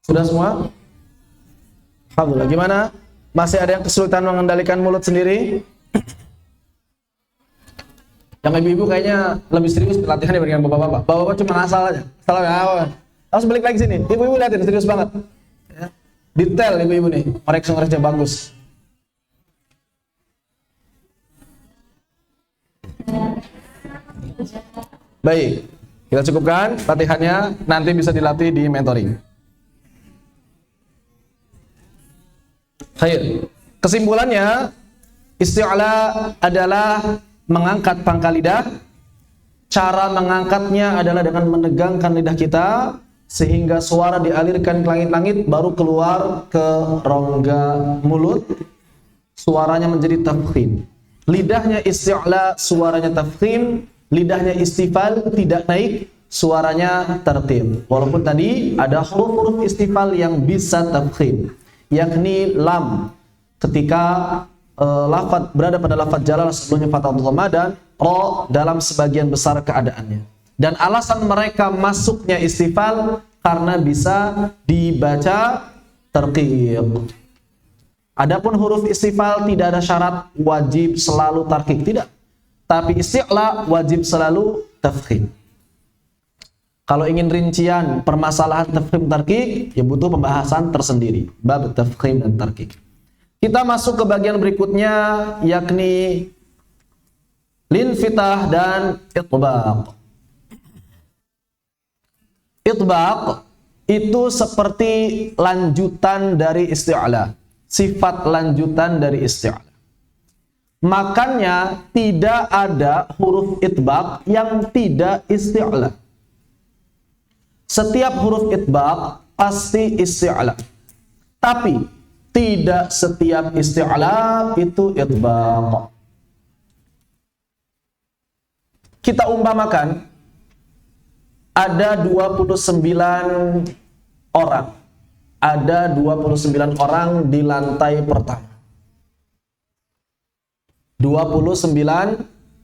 Sudah semua? Alhamdulillah. Gimana? Masih ada yang kesulitan mengendalikan mulut sendiri? Yang ibu-ibu kayaknya lebih serius latihan dibandingkan bapak-bapak. Bapak-bapak cuma asal aja. Asal ya. Harus balik lagi sini. Ibu-ibu lihatin serius banget. Ya. Detail ibu-ibu nih. Koreksi-koreksinya bagus. Baik. Kita cukupkan latihannya. Nanti bisa dilatih di mentoring. Khair. Kesimpulannya, isti'la adalah mengangkat pangkal lidah. Cara mengangkatnya adalah dengan menegangkan lidah kita sehingga suara dialirkan ke langit-langit baru keluar ke rongga mulut. Suaranya menjadi tafkhim. Lidahnya isti'la, suaranya tafkhim. Lidahnya istifal, tidak naik, suaranya tertib. Walaupun tadi ada huruf-huruf istifal yang bisa tafkhim, yakni lam ketika lafaz berada pada lafaz jalal sebelumnya fathah dhamma, dan ra dalam sebagian besar keadaannya. Dan alasan mereka masuknya istifal karena bisa dibaca tarqiq. Adapun huruf istifal tidak ada syarat wajib selalu tarqiq, tidak. Tapi isti'la wajib selalu tafkhim. Kalau ingin rincian permasalahan tafkhim tarqiq, ya butuh pembahasan tersendiri, bab tafkhim dan tarqiq. Kita masuk ke bagian berikutnya, yakni linfitah dan itbaq. Itbaq itu seperti lanjutan dari isti'la, sifat lanjutan dari isti'la. Makanya tidak ada huruf itbaq yang tidak isti'la. Setiap huruf itbaq pasti isti'la. Tapi tidak setiap isti'la itu itbaq. Kita umpamakan ada 29 orang. Ada 29 orang di lantai pertama. 29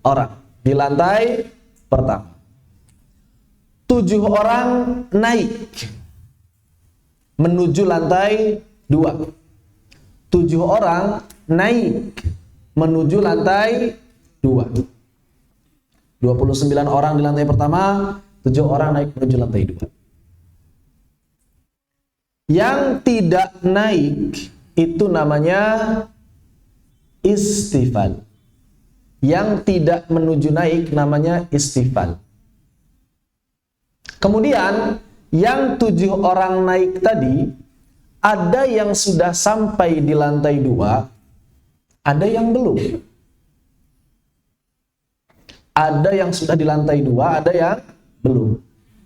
orang di lantai pertama. 7 orang naik menuju lantai 2. 7 orang naik menuju lantai 2. 29 orang di lantai pertama, 7 orang naik menuju lantai 2. Yang tidak naik itu namanya istifal. Yang tidak menuju naik namanya istifal. Kemudian yang 7 orang naik tadi, ada yang sudah sampai di lantai 2, ada yang belum. Ada yang sudah di lantai 2, ada yang belum.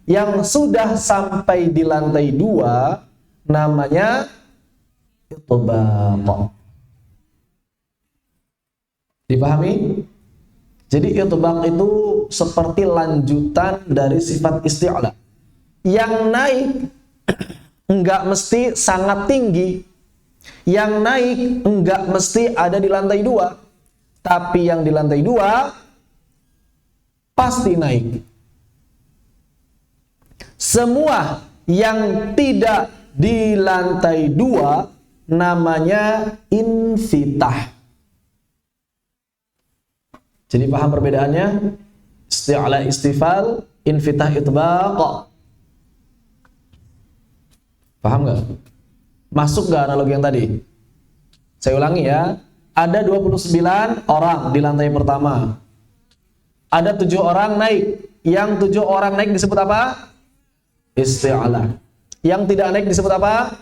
Yang sudah sampai di lantai 2 namanya itbaq. Dipahami? Jadi itbaq itu seperti lanjutan dari sifat isti'la. Yang naik enggak mesti sangat tinggi. Yang naik enggak mesti ada di lantai 2. Tapi yang di lantai 2 pasti naik. Semua yang tidak di lantai 2 namanya infitah. Jadi paham perbedaannya? Isti'la istifal, infitah itbaq. Paham nggak? Masuk nggak analogi yang tadi? Saya ulangi ya. Ada 29 orang di lantai pertama. Ada 7 orang naik. Yang 7 orang naik disebut apa? Isti'la. Yang tidak naik disebut apa?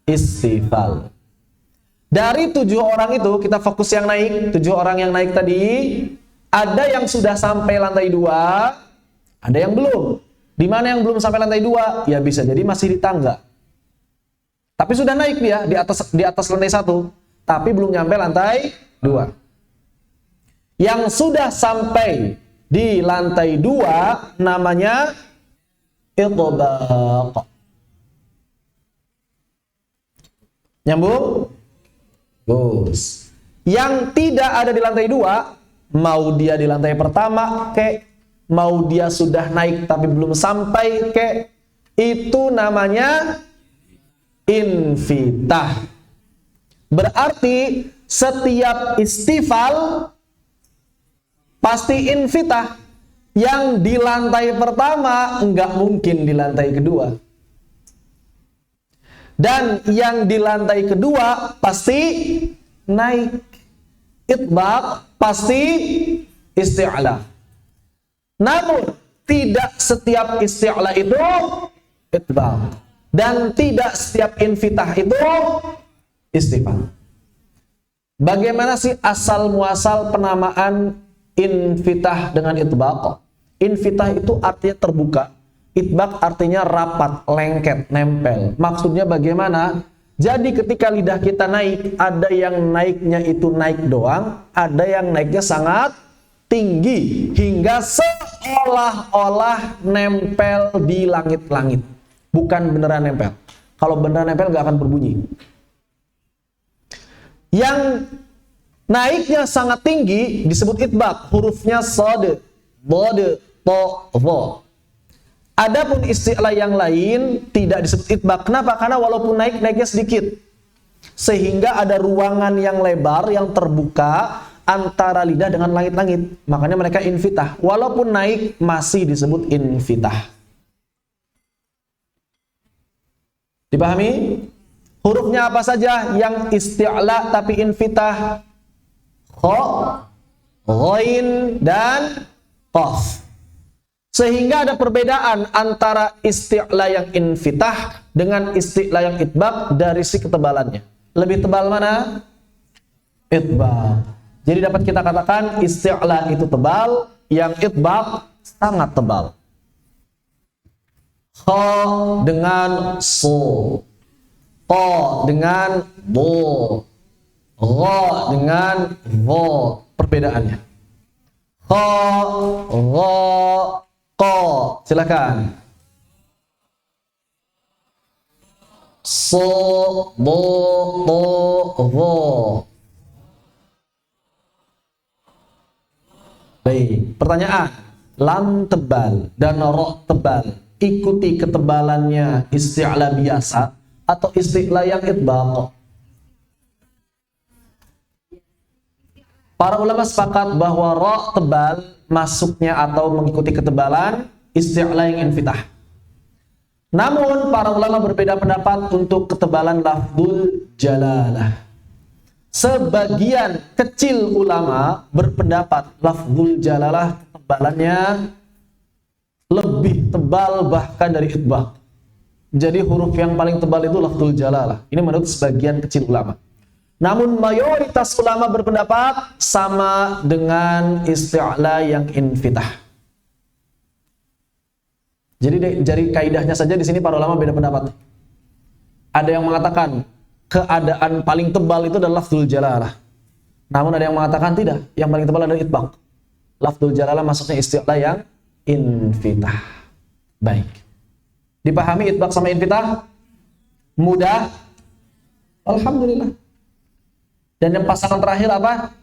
Istifal. Dari 7 orang itu, kita fokus yang naik. 7 orang yang naik tadi, ada yang sudah sampai lantai 2, ada yang belum. Di mana yang belum sampai lantai 2? Ya bisa jadi masih di tangga. Tapi sudah naik dia di atas lantai 1, tapi belum nyampe lantai 2. Yang sudah sampai di lantai 2 namanya itbaq. Nyambung? Bagus. Yang tidak ada di lantai 2, mau dia di lantai pertama kek, mau dia sudah naik tapi belum sampai kek, itu namanya infitah. Berarti setiap istifal pasti infitah. Yang di lantai pertama enggak mungkin di lantai kedua. Dan yang di lantai kedua pasti naik. Itbaq pasti isti'la. Namun tidak setiap isti'la itu itbaq. Dan tidak setiap infitah itu istifal. Bagaimana sih asal muasal penamaan infitah dengan itbaq? Infitah itu artinya terbuka. Itbaq artinya rapat, lengket, nempel. Maksudnya bagaimana? Jadi ketika lidah kita naik, ada yang naiknya itu naik doang, ada yang naiknya sangat tinggi hingga seolah-olah nempel di langit-langit. Bukan beneran nempel. Kalau beneran nempel nggak akan berbunyi. Yang naiknya sangat tinggi disebut itbaq, hurufnya shad, dhad, ta, dha. Adapun isti'la yang lain tidak disebut itbaq. Kenapa? Karena walaupun naiknya sedikit. Sehingga ada ruangan yang lebar, yang terbuka antara lidah dengan langit-langit. Makanya mereka infitah. Walaupun naik masih disebut infitah. Dipahami? Hurufnya apa saja yang isti'la tapi infitah? Kha, ghain, dan qaf. Sehingga ada perbedaan antara isti'la yang infitah dengan isti'la yang itbaq dari si ketebalannya. Lebih tebal mana? Itbaq. Jadi dapat kita katakan isti'la itu tebal, yang itbaq sangat tebal. Kha dengan so, qa dengan bo, gha dengan vo. Perbedaannya. Kha, gha, qa. Silakan. So, bo, to, vo. Baik, pertanyaan. Lam tebal dan ro tebal. Ikuti ketebalannya isti'la biasa atau isti'la yang itbaq? Para ulama sepakat bahwa ro tebal masuknya atau mengikuti ketebalan isti'la yang infitah. Namun para ulama berbeda pendapat untuk ketebalan lafzul jalalah. Sebagian kecil ulama berpendapat lafzul jalalah ketebalannya lebih tebal bahkan dari itbaq. Jadi huruf yang paling tebal itu lafzul jalalah. Ini menurut sebagian kecil ulama. Namun mayoritas ulama berpendapat sama dengan isti'la yang infitah. Jadi kaidahnya saja di sini para ulama beda pendapat. Ada yang mengatakan keadaan paling tebal itu adalah lafzul jalalah. Namun ada yang mengatakan tidak, yang paling tebal adalah itbaq. Lafzul jalalah masuknya isti'la yang infitah. Baik. Dipahami itbaq sama infitah? Mudah? Alhamdulillah. Dan yang pasangan terakhir apa?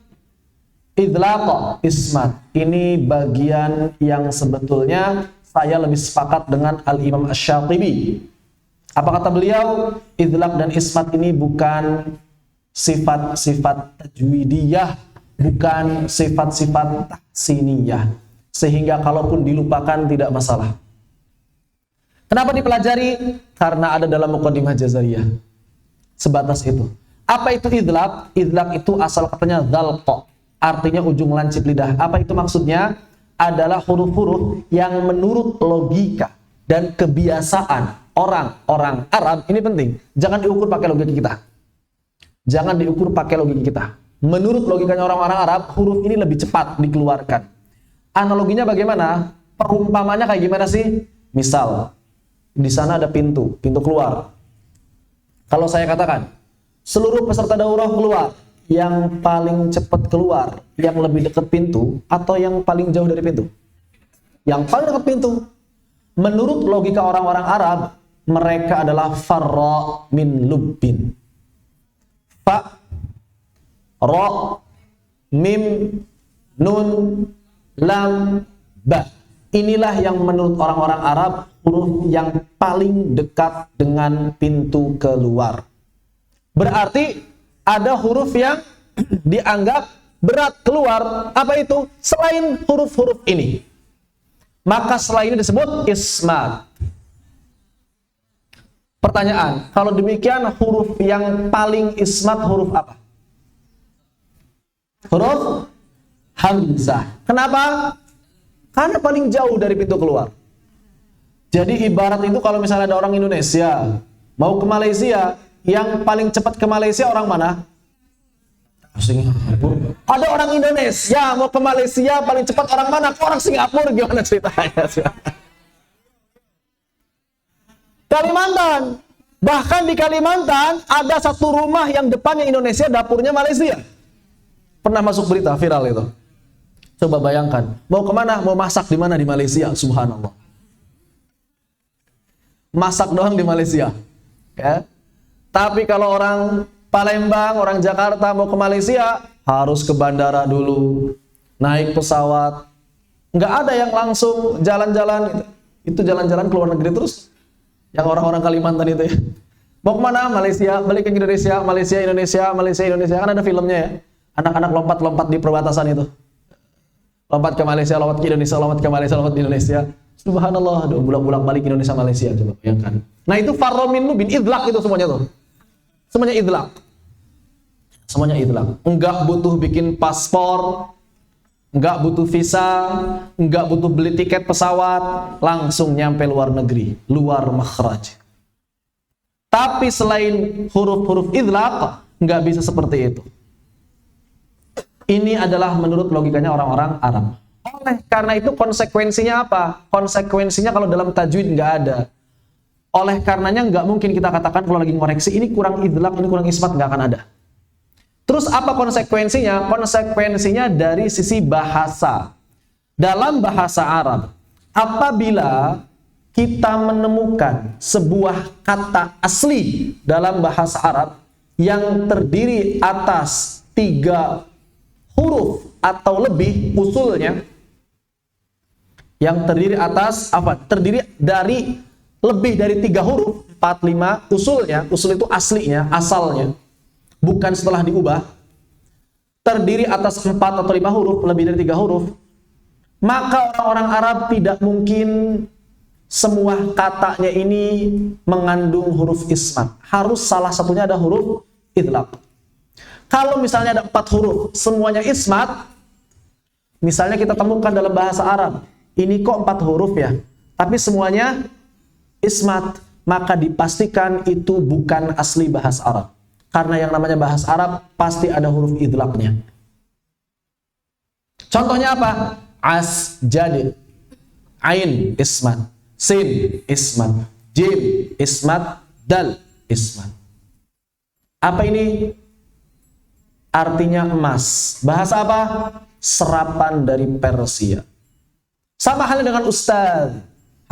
Idlaq, ismat. Ini bagian yang sebetulnya saya lebih sepakat dengan Al-Imam Asy-Syatibi. Apa kata beliau? Idlaq dan ismat ini bukan sifat-sifat tajwidiyah, bukan sifat-sifat tahsiniyah. Sehingga kalaupun dilupakan tidak masalah. Kenapa dipelajari? Karena ada dalam Muqaddimah Jazariyah. Sebatas itu. Apa itu idlaq? Idlaq itu asal katanya dzalqa, artinya ujung lancip lidah. Apa itu maksudnya? Adalah huruf-huruf yang menurut logika dan kebiasaan orang-orang Arab. Ini penting. Jangan diukur pakai logika kita. Jangan diukur pakai logika kita. Menurut logikanya orang-orang Arab, huruf ini lebih cepat dikeluarkan. Analoginya bagaimana? Perumpamannya kayak gimana sih? Misal, di sana ada pintu keluar. Kalau saya katakan, seluruh peserta daurah keluar, yang paling cepat keluar, yang lebih dekat pintu, atau yang paling jauh dari pintu? Yang paling dekat pintu. Menurut logika orang-orang Arab, mereka adalah farra min lubbin. Fa, ro, mim, nun, lam, ba. Inilah yang menurut orang-orang Arab huruf yang paling dekat dengan pintu keluar. Berarti ada huruf yang dianggap berat keluar. Apa itu? Selain huruf-huruf ini. Maka selain ini disebut ismat. Pertanyaan, kalau demikian huruf yang paling ismat huruf apa? Huruf hamzah. Kenapa? Karena paling jauh dari pintu keluar. Jadi ibarat itu kalau misalnya ada orang Indonesia mau ke Malaysia, yang paling cepat ke Malaysia orang mana? Singapura. Ada orang Indonesia mau ke Malaysia paling cepat orang mana? Orang Singapura. Gimana ceritanya? Kalimantan. Bahkan di Kalimantan ada satu rumah yang depannya Indonesia, dapurnya Malaysia. Pernah masuk berita viral itu. Coba bayangkan, mau kemana? Mau masak di mana? Di Malaysia. Subhanallah. Masak doang di Malaysia. Ya. Tapi kalau orang Palembang, orang Jakarta mau ke Malaysia, harus ke bandara dulu, naik pesawat. Nggak ada yang langsung jalan-jalan. Itu jalan-jalan ke luar negeri terus. Yang orang-orang Kalimantan itu ya. Mau kemana? Malaysia, balik ke Indonesia, Malaysia, Indonesia, Malaysia, Indonesia. Kan ada filmnya ya. Anak-anak lompat-lompat di perbatasan itu. Lompat ke Malaysia, lompat ke Indonesia, lompat ke Malaysia, lompat di Indonesia. Subhanallah, aduh, bulak-bulak balik Indonesia, Malaysia. Coba bayangkan. Nah itu farromin bin idlak itu semuanya tuh. Semuanya idlak. Semuanya idlak. Enggak butuh bikin paspor, enggak butuh visa, enggak butuh beli tiket pesawat, langsung nyampe luar negeri, luar makhraj. Tapi selain huruf-huruf idlaq, enggak bisa seperti itu. Ini adalah menurut logikanya orang-orang Arab. Oleh karena itu konsekuensinya apa? Konsekuensinya kalau dalam tajwid enggak ada. Oleh karenanya enggak mungkin kita katakan kalau lagi ngoreksi ini kurang idlaq, ini kurang ismat, enggak akan ada. Terus apa konsekuensinya? Konsekuensinya dari sisi bahasa. Dalam bahasa Arab, apabila kita menemukan sebuah kata asli dalam bahasa Arab yang terdiri atas 3 huruf atau lebih usulnya, yang terdiri atas apa? Terdiri dari lebih dari 3 huruf, 4, 5 usulnya, usul itu aslinya, asalnya. Bukan setelah diubah, terdiri atas 4 atau 5 huruf, lebih dari 3 huruf, maka orang-orang Arab tidak mungkin semua katanya ini mengandung huruf ismat. Harus salah satunya ada huruf idlaq. Kalau misalnya ada 4 huruf, semuanya ismat, misalnya kita temukan dalam bahasa Arab, ini kok 4 huruf ya, tapi semuanya ismat, maka dipastikan itu bukan asli bahasa Arab. Karena yang namanya bahasa Arab pasti ada huruf idlaqnya. Contohnya apa? As, jadi, ain, ismat, sin, ismat, jim, ismat, dal, ismat. Apa ini? Artinya emas. Bahasa apa? Serapan dari Persia. Sama halnya dengan ustaz.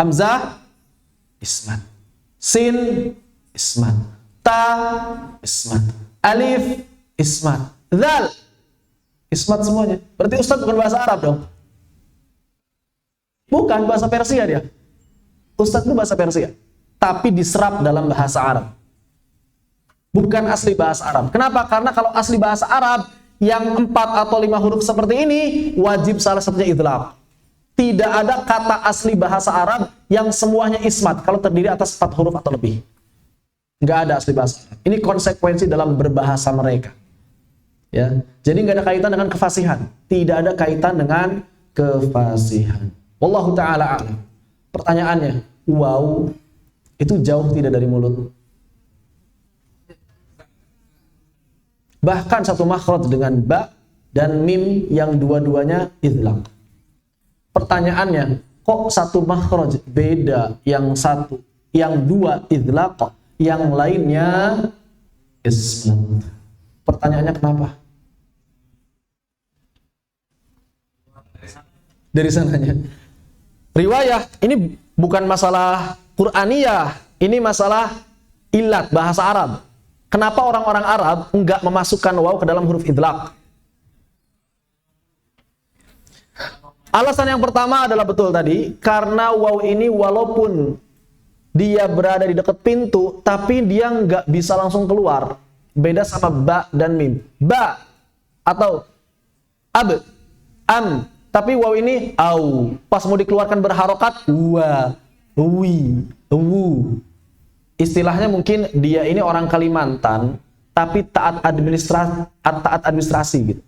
Hamzah, ismat. Sin, ismat. Ta, ismat. Alif, ismat. Dzal, ismat semuanya. Berarti ustaz bukan bahasa Arab dong? Bukan, bahasa Persia dia. Ustaz itu bahasa Persia, tapi diserap dalam bahasa Arab. Bukan asli bahasa Arab. Kenapa? Karena kalau asli bahasa Arab yang 4 atau 5 huruf seperti ini, wajib salah satunya idlaq. Tidak ada kata asli bahasa Arab yang semuanya ismat kalau terdiri atas 4 huruf atau lebih. Nggak ada asli bahasa Arab. Ini konsekuensi dalam berbahasa mereka. Ya, jadi nggak ada kaitan dengan kefasihan. Tidak ada kaitan dengan kefasihan. Wallahu ta'ala a'lam. Pertanyaannya, wow, itu jauh tidak dari mulut. Bahkan satu makhraj dengan ba dan mim yang dua-duanya idlaq. Pertanyaannya, kok satu makhraj beda, yang satu, yang 2 idlaq, yang lainnya ismat. Pertanyaannya kenapa? Dari sananya. Riwayah, ini bukan masalah Qur'aniyah, ini masalah ilat bahasa Arab. Kenapa orang-orang Arab enggak memasukkan waw ke dalam huruf idlaq? Alasan yang pertama adalah betul tadi, karena waw ini walaupun dia berada di dekat pintu, tapi dia nggak bisa langsung keluar. Beda sama ba dan mim. Ba atau ab, am. Tapi waw ini au. Pas mau dikeluarkan berharokat, wa, wi, wu. Istilahnya mungkin dia ini orang Kalimantan, tapi taat administrasi gitu.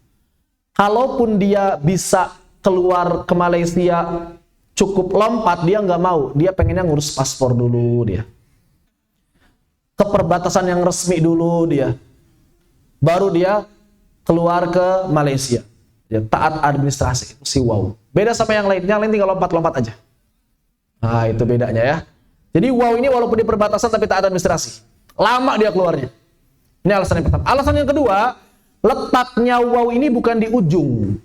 Kalaupun dia bisa keluar ke Malaysia cukup lompat, dia nggak mau. Dia pengennya ngurus paspor dulu dia. Ke perbatasan yang resmi dulu dia. Baru dia keluar ke Malaysia. Dia taat administrasi, si wow. Beda sama yang lain tinggal lompat-lompat aja. Nah, itu bedanya ya. Jadi wow ini walaupun di perbatasan tapi taat administrasi. Lama dia keluarnya. Ini alasan yang pertama. Alasan yang kedua, letaknya wow ini bukan di ujung.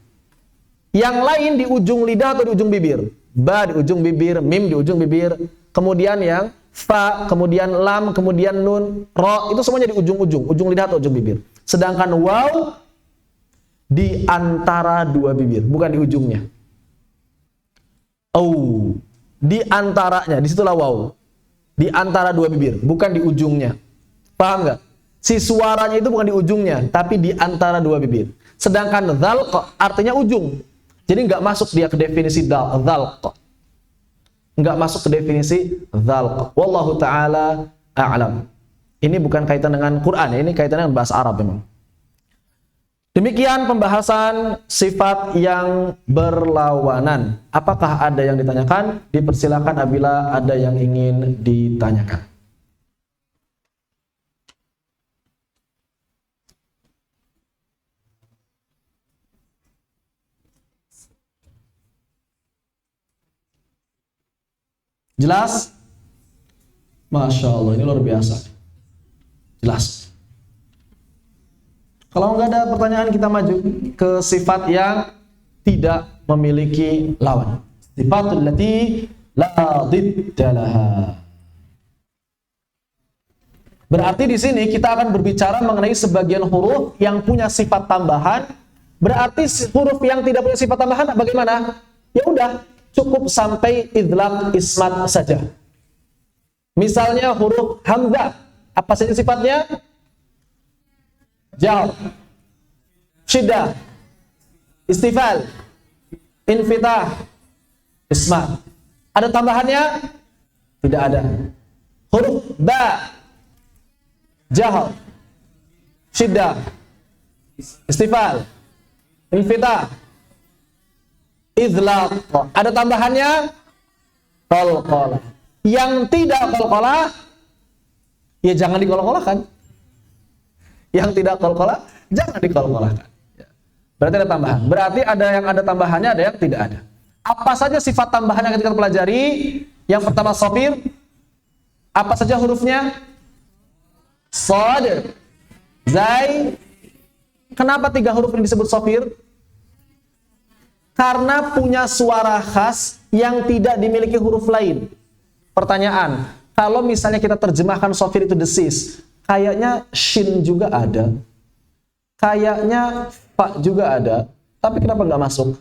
Yang lain di ujung lidah atau di ujung bibir. Ba di ujung bibir, mim di ujung bibir. Kemudian yang fa, kemudian lam, kemudian nun, ro, itu semuanya di ujung-ujung, ujung lidah atau ujung bibir. Sedangkan wow di antara dua bibir, bukan di ujungnya. Oh, di antaranya, disitulah wow. Di antara dua bibir, bukan di ujungnya. Paham nggak? Si suaranya itu bukan di ujungnya, tapi di antara dua bibir. Sedangkan dzalq artinya ujung. Jadi nggak masuk dia ke definisi dzalq. Nggak masuk ke definisi dzalq. Wallahu ta'ala a'lam. Ini bukan kaitan dengan Quran, ini kaitan dengan bahasa Arab memang. Demikian pembahasan sifat yang berlawanan. Apakah ada yang ditanyakan? Dipersilakan apabila ada yang ingin ditanyakan. Jelas? Masya Allah, ini luar biasa. Jelas. Kalau nggak ada pertanyaan, kita maju ke sifat yang tidak memiliki lawan. Sifatul lati la dhidda laha. Berarti di sini kita akan berbicara mengenai sebagian huruf yang punya sifat tambahan. Berarti huruf yang tidak punya sifat tambahan bagaimana? Ya udah, cukup sampai idlaq ismat saja. Misalnya huruf hamzah, apa saja sifatnya? Jar, syiddah, istifal, infitah, ismat. Ada tambahannya? Tidak ada. Huruf ba, jahar, syiddah, istifal, infitah, idlaq. Ada tambahannya? Qalqalah. Yang tidak qalqalah, ya jangan dikolkolahkan. Yang tidak qalqalah, jangan dikolkolahkan. Berarti ada tambahan. Berarti ada yang ada tambahannya, ada yang tidak ada. Apa saja sifat tambahan yang kita pelajari? Yang pertama shafir. Apa saja hurufnya? Shad, zai. Kenapa 3 huruf ini disebut shafir? Karena punya suara khas yang tidak dimiliki huruf lain. Pertanyaan, kalau misalnya kita terjemahkan shafir itu desis, kayaknya shin juga ada, kayaknya fa juga ada, tapi kenapa nggak masuk?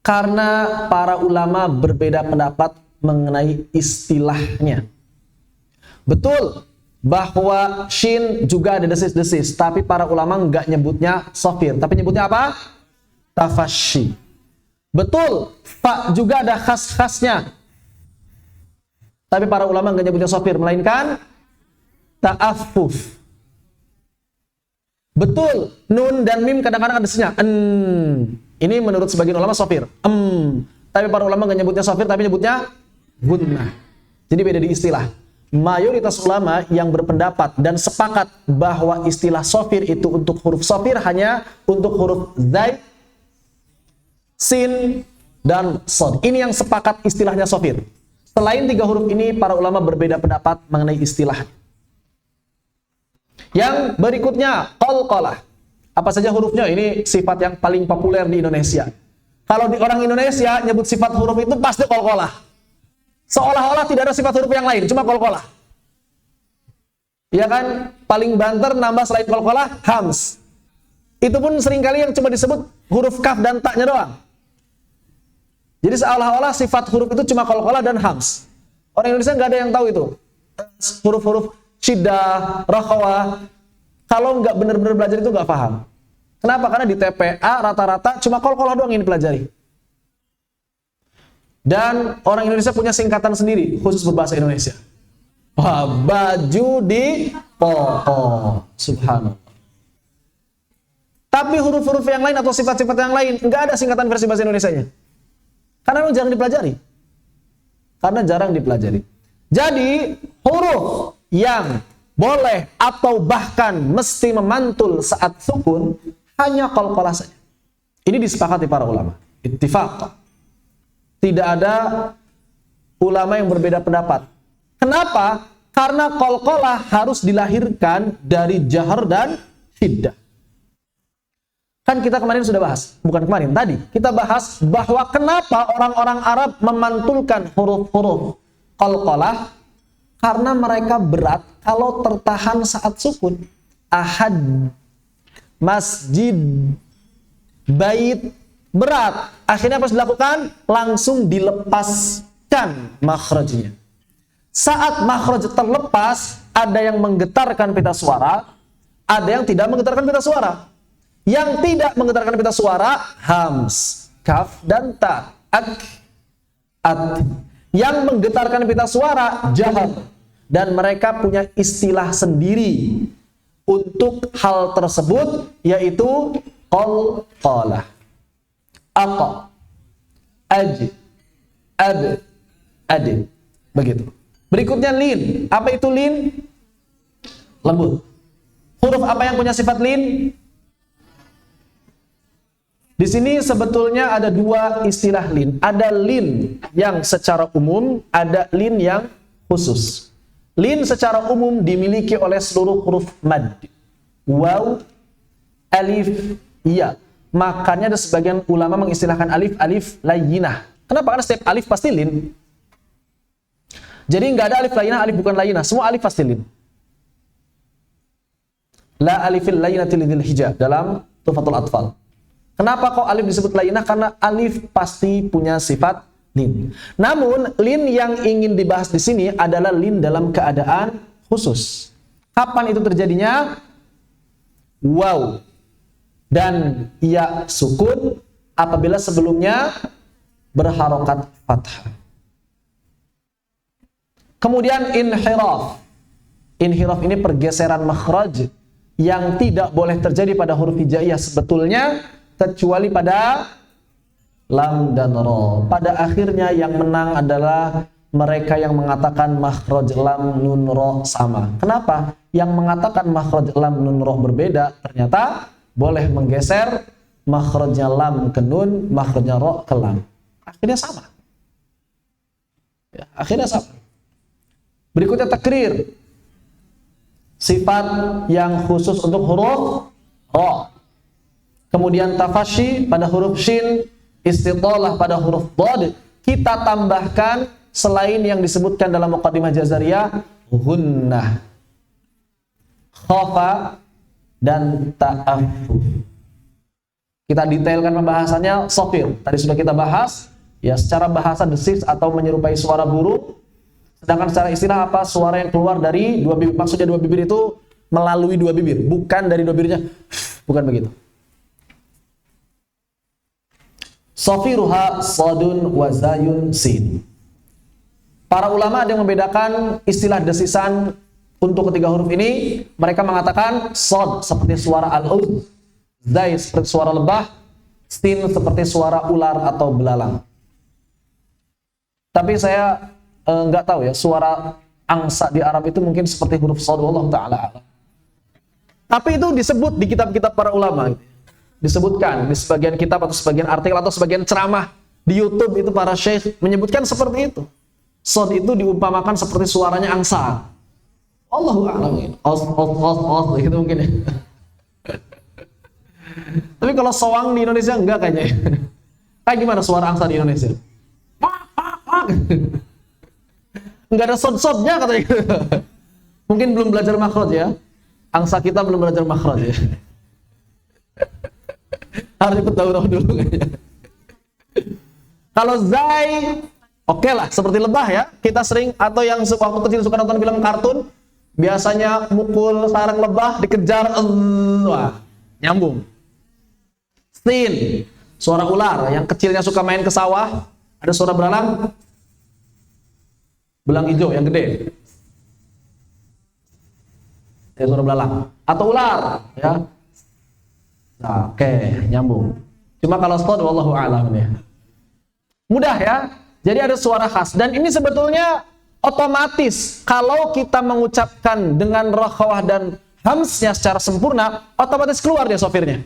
Karena para ulama berbeda pendapat mengenai istilahnya. Betul bahwa shin juga ada desis-desis, tapi para ulama nggak nyebutnya shafir, tapi nyebutnya apa? Tafashi. Betul, fa juga ada khas-khasnya, tapi para ulama nggak nyebutnya shafir, melainkan ta'affuf. Betul, nun dan mim kadang-kadang ada desisnya. Ini menurut sebagian ulama shafir. Tapi para ulama nggak nyebutnya shafir, tapi nyebutnya gunnah. Jadi beda di istilah. Mayoritas ulama yang berpendapat dan sepakat bahwa istilah shafir itu untuk huruf shafir hanya untuk huruf zai, sin, dan shad. Ini yang sepakat istilahnya shafir. Selain 3 huruf ini, para ulama berbeda pendapat mengenai istilah. Yang berikutnya, qalqalah. Apa saja hurufnya? Ini sifat yang paling populer di Indonesia. Kalau di orang Indonesia nyebut sifat huruf itu pasti qalqalah. Seolah-olah tidak ada sifat huruf yang lain, cuma qalqalah. Ya kan? Paling banter nambah selain qalqalah, hams, Itu pun seringkali yang cuma disebut huruf kaf dan taknya doang. Jadi seolah-olah sifat huruf itu cuma qalqalah dan hams. Orang Indonesia nggak ada yang tahu itu. Huruf-huruf syiddah, rakhawah. Kalau nggak benar-benar belajar itu nggak paham. Kenapa? Karena di TPA rata-rata cuma qalqalah doang yang dipelajari. Dan orang Indonesia punya singkatan sendiri khusus berbahasa Indonesia. Wah, baju di pokok. Subhanallah. Tapi huruf-huruf yang lain atau sifat-sifat yang lain nggak ada singkatan versi bahasa Indonesianya. Karena memang jarang dipelajari. Karena jarang dipelajari. Jadi huruf yang boleh atau bahkan mesti memantul saat sukun hanya qalqalah saja. Ini disepakati para ulama. Ittifaq. Tidak ada ulama yang berbeda pendapat. Kenapa? Karena qalqalah harus dilahirkan dari jahar dan syiddah. Kan kita kemarin sudah bahas, bukan kemarin, tadi kita bahas bahwa kenapa orang-orang Arab memantulkan huruf-huruf qalqalah, karena mereka berat kalau tertahan saat sukun. Ahad, masjid, bait, berat. Akhirnya apa dilakukan? Langsung dilepaskan makhrajnya. Saat makhraj terlepas, ada yang menggetarkan pita suara, ada yang tidak menggetarkan pita suara. Yang tidak menggetarkan pita suara, hams, kaf, dan ta, at. Yang menggetarkan pita suara, jahar. Dan mereka punya istilah sendiri untuk hal tersebut, yaitu qalqalah. Aqa, aj, ab, ad. Begitu. Berikutnya lin. Apa itu lin? Lembut. Huruf apa yang punya sifat lin? Di sini sebetulnya ada dua istilah lin. Ada lin yang secara umum, ada lin yang khusus. Lin secara umum dimiliki oleh seluruh huruf mad. Waw, alif, ya. Makanya ada sebagian ulama mengistilahkan alif layyinah. Kenapa? Karena setiap alif pasti lin. Jadi nggak ada alif layyinah, alif bukan layyinah. Semua alif pasti lin. La alifil layyinati lidhil hija dalam Tuhfatul Atfal. Kenapa kok alif disebut layyinah? Karena alif pasti punya sifat lin. Namun lin yang ingin dibahas di sini adalah lin dalam keadaan khusus. Kapan itu terjadinya? Waw dan ya sukun apabila sebelumnya berharokat fathah. Kemudian inhiraf. Inhiraf ini pergeseran makhraj yang tidak boleh terjadi pada huruf hijaiyah sebetulnya, kecuali pada lam dan ro. Pada akhirnya yang menang adalah mereka yang mengatakan makhraj lam nun ro sama. Kenapa? Yang mengatakan makhraj lam nun ro berbeda, ternyata boleh menggeser makhrajnya lam ke nun, makhrajnya ro ke lam. Akhirnya sama. Ya, akhirnya sama. Berikutnya takrir. Sifat yang khusus untuk huruf ro. Kemudian tafashi pada huruf shin, istitalah pada huruf dhad. Kita tambahkan selain yang disebutkan dalam muqaddimah Jazariyah, gunnah, khafa, dan ta'affuf. Kita detailkan pembahasannya sofir. Tadi sudah kita bahas, ya secara bahasa desis atau menyerupai suara burung. Sedangkan secara istilah apa? Suara yang keluar dari dua bibir. Maksudnya dua bibir itu melalui dua bibir, bukan dari dua bibirnya. Bukan begitu. Sofiruha sodun wazayun sin. Para ulama ada yang membedakan istilah desisan untuk ketiga huruf ini. Mereka mengatakan sod seperti suara al-uz, zai seperti suara lebah, sin seperti suara ular atau belalang. Tapi saya nggak tahu ya, suara angsa di Arab itu mungkin seperti huruf sod, wallahu ta'ala a'lam. Tapi itu disebut di kitab-kitab para ulama. Disebutkan di sebagian kitab atau sebagian artikel atau sebagian ceramah di YouTube itu para syekh menyebutkan seperti itu. Sod itu diumpamakan seperti suaranya angsa. Allahu a'lam. Gitu mungkin ya. Tapi kalau soang di Indonesia enggak kayaknya. Kayak gimana suara angsa di Indonesia? Enggak ada sod-sodnya katanya. Mungkin belum belajar makhraj ya. Angsa kita belum belajar makhraj ya. Harus ikut tahu dulu. Kalau zai, oke lah, seperti lebah ya. Kita sering, atau yang waktu kecil suka nonton film kartun, biasanya mukul sarang lebah, dikejar, wah, nyambung. Sin, suara ular. Yang kecilnya suka main ke sawah, ada suara belalang, belang hijau yang gede. Ya, suara belalang. Atau ular, ya. Nah, oke, nyambung. Cuma kalau stod, wallahu a'lam ya. Mudah ya. Jadi ada suara khas. Dan ini sebetulnya otomatis. Kalau kita mengucapkan dengan rakhawah dan hamsnya secara sempurna, otomatis keluar dia sofirnya.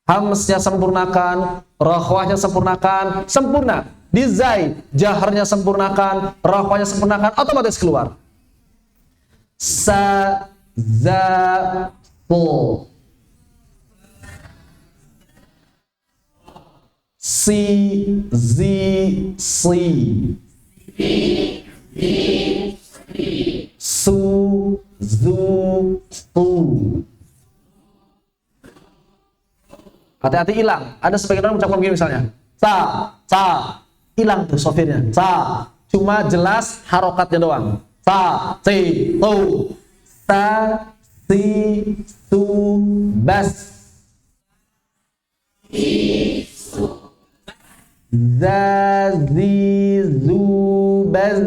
Hamsnya sempurnakan, rakhawahnya sempurnakan, sempurna. Di zai, jaharnya sempurnakan, rakhawahnya sempurnakan, otomatis keluar. Sa, za, fu. Si, zi, si. Su, zu, tu. Hati-hati hilang. Ada sebagian orang mengucapkan begini misalnya. Sa, hilang tuh sofirnya. Sa, cuma jelas harokatnya doang. Sa, si, tu. Sa, si, tu, bas. Za, zi, zu, baz.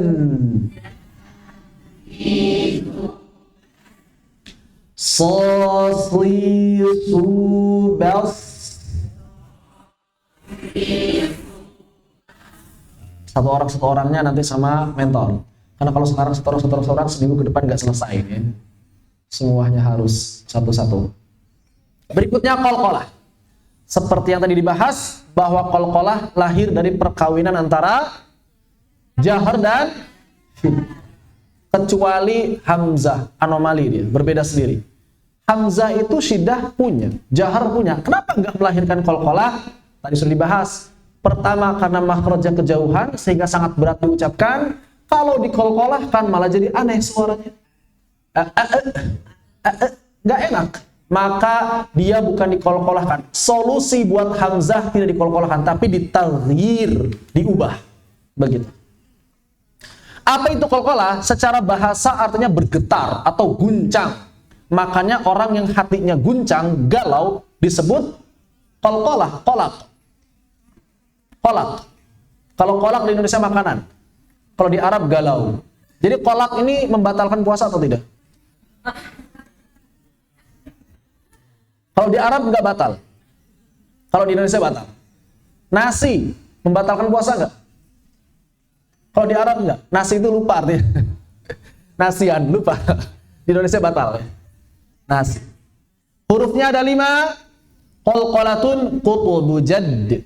So, si, su, bas. Satu orangnya nanti sama mentor. Karena kalau sekarang satu orang seminggu ke depan nggak selesai ya. Semuanya harus satu-satu. Berikutnya qalqalah. Seperti yang tadi dibahas, bahwa qalqalah lahir dari perkawinan antara jahar dan kecuali hamzah, anomali dia, berbeda sendiri. Hamzah itu syiddah punya, jahar punya. Kenapa enggak melahirkan qalqalah? Tadi sudah dibahas. Pertama karena makhrajnya kejauhan sehingga sangat berat diucapkan. Kalau dikolkolahkan malah jadi aneh suaranya. Enggak enak. Maka dia bukan dikolkolahkan. Solusi buat hamzah tidak dikolkolahkan, tapi ditaghyir, diubah. Begitu. Apa itu kolkolah? Secara bahasa artinya bergetar atau guncang. Makanya orang yang hatinya guncang, galau, disebut kolkolah, kolak. Kolak. Kalau kolak di Indonesia makanan. Kalau di Arab galau. Jadi kolak ini membatalkan puasa atau tidak? Kalau di Arab nggak batal. Kalau di Indonesia batal. Nasi membatalkan puasa nggak? Kalau di Arab nggak. Nasi itu lupa artinya. Nasian lupa. Di Indonesia batal. Nasi. Hurufnya ada 5. Qalqalatun qutubu jadd.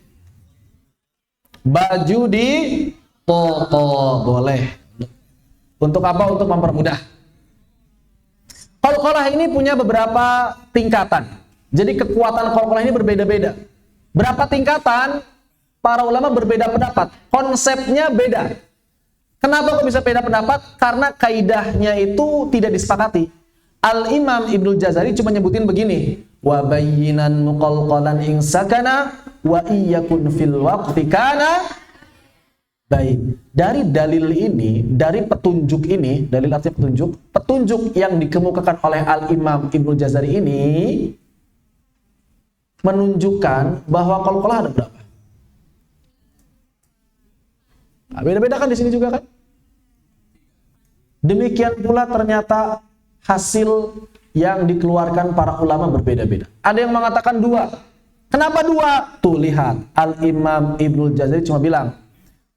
Baju di toto boleh. Untuk apa? Untuk mempermudah. Qalqalah ini punya beberapa tingkatan. Jadi kekuatan qalqalah ini berbeda-beda. Berapa tingkatan? Para ulama berbeda pendapat. Konsepnya beda. Kenapa kok bisa beda pendapat? Karena kaidahnya itu tidak disepakati. Al-Imam Ibnul Jazari cuma nyebutin begini. Wa bayyinan muqalqalan in sakana wa iyakun fil waqti kana. Baik, dari dalil ini, dari petunjuk ini, dalil artinya petunjuk, petunjuk yang dikemukakan oleh Al-Imam Ibnul Jazari ini menunjukkan bahwa qalqalah ada berapa? Nah, beda-beda kan di sini juga kan? Demikian pula ternyata hasil yang dikeluarkan para ulama berbeda-beda. Ada yang mengatakan 2. Kenapa 2? Tuh lihat, Al-Imam Ibnul Jazari cuma bilang,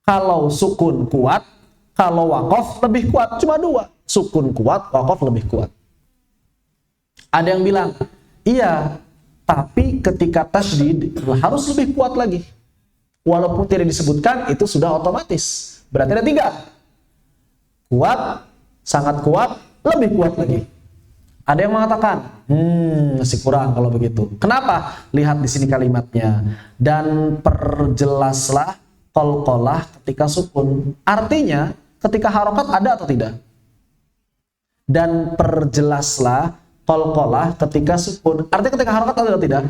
kalau sukun kuat, kalau waqaf lebih kuat. Cuma 2. Sukun kuat, waqaf lebih kuat. Ada yang bilang, iya, tapi ketika tasydid harus lebih kuat lagi. Walaupun tidak disebutkan, itu sudah otomatis. Berarti ada 3. Kuat, sangat kuat, lebih kuat lagi. Ada yang mengatakan, masih kurang kalau begitu. Kenapa? Lihat di sini kalimatnya. Dan perjelaslah qalqalah ketika sukun. Artinya, ketika harokat ada atau tidak? Dan perjelaslah qalqalah ketika sukun. Artinya ketika harokat ada atau tidak?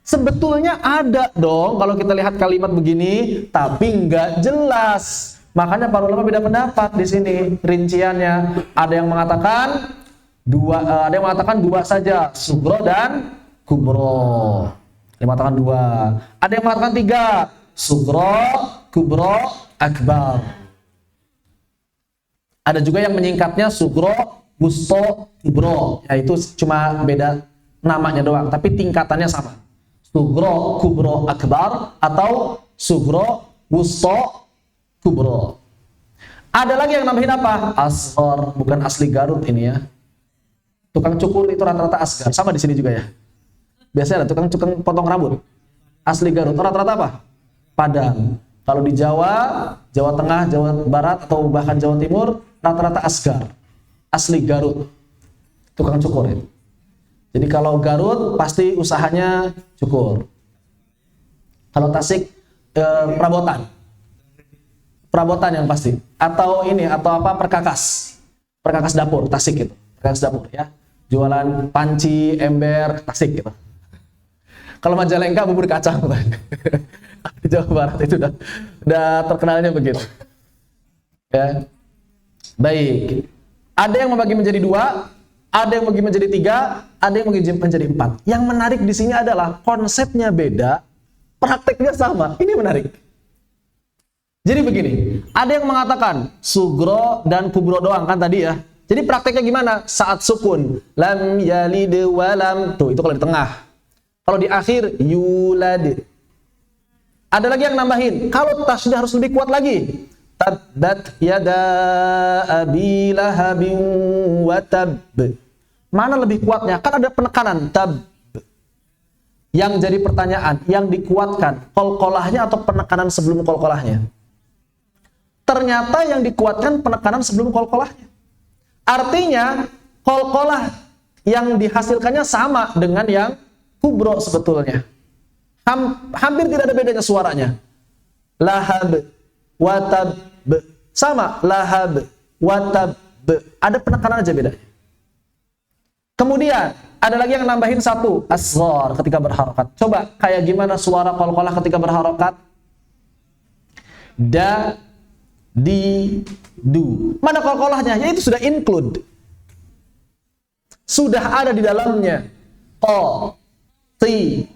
Sebetulnya ada dong kalau kita lihat kalimat begini, tapi nggak jelas. Makanya para ulama beda pendapat di sini rinciannya. Ada yang mengatakan dua saja, sugro dan kubro. Ada yang mengatakan dua. Ada yang mengatakan tiga, sugro, kubro, akbar. Ada juga yang menyingkatnya sugro, wusto, kubro. Yaitu cuma beda namanya doang, tapi tingkatannya sama. Sugro, kubro, akbar atau sugro, wusto, kubro. Ada lagi yang nambahin apa? Asghar, bukan asli Garut ini ya. Tukang cukur itu rata-rata asgar, sama di sini juga ya. Biasanya ada tukang potong rambut. Asli Garut, rata-rata apa? Padang. Kalau di Jawa, Jawa Tengah, Jawa Barat atau bahkan Jawa Timur, rata-rata asgar. Asli Garut. Tukang cukur itu. Jadi kalau Garut pasti usahanya cukur. Kalau Tasik perabotan. Perabotan yang pasti. Atau perkakas. Perkakas dapur, Tasik gitu. Perkakas dapur ya. Jualan panci, ember, Tasik gitu. Kalau Majalengka bubur kacang. Di Jawa Barat itu udah terkenalnya begitu. Ya. Baik. Ada yang membagi menjadi dua, ada yang membagi menjadi tiga, ada yang membagi menjadi empat. Yang menarik di sini adalah konsepnya beda, prakteknya sama. Ini menarik. Jadi begini, ada yang mengatakan sugro dan kubro doang kan tadi ya. Jadi prakteknya gimana? Saat sukun, lam yalid walam, tuh itu kalau di tengah. Kalau di akhir, yulad. Ada lagi yang nambahin, kalau tasydid harus lebih kuat lagi. Tabbat yada abi lahabin wa tab. Mana lebih kuatnya? Kan ada penekanan tab. Yang jadi pertanyaan, yang dikuatkan qalqalahnya atau penekanan sebelum qalqalahnya? Ternyata yang dikuatkan penekanan sebelum qalqalahnya. Artinya qalqalah yang dihasilkannya sama dengan yang kubro sebetulnya. Hampir tidak ada bedanya suaranya. Lahab watab sama, lahab watab, ada penekanan aja bedanya. Kemudian ada lagi yang nambahin satu, asghar ketika berharokat. Coba kayak gimana suara qalqalah ketika berharokat? Da, di, du. Mana qalqalahnya? Ya itu sudah include, sudah ada di dalamnya. Qa, ti,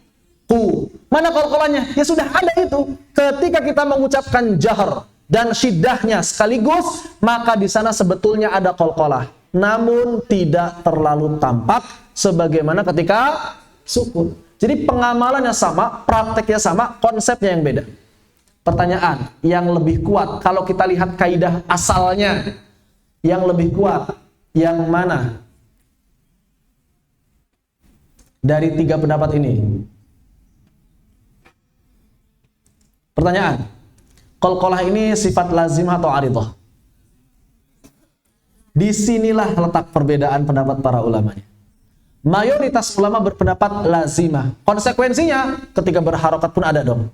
ku. Mana qalqalahnya? Ya sudah ada itu. Ketika kita mengucapkan jahr dan syiddahnya sekaligus, maka di sana sebetulnya ada qalqalah. Namun tidak terlalu tampak sebagaimana ketika sukun. Jadi pengamalannya sama, prakteknya sama, konsepnya yang beda. Pertanyaan, yang lebih kuat kalau kita lihat kaidah asalnya, yang lebih kuat yang mana? Dari tiga pendapat ini. Pertanyaan, qalqalah ini sifat lazimah atau aridhah? Disinilah letak perbedaan pendapat para ulamanya. Mayoritas ulama berpendapat lazimah. Konsekuensinya ketika berharokat pun ada dong.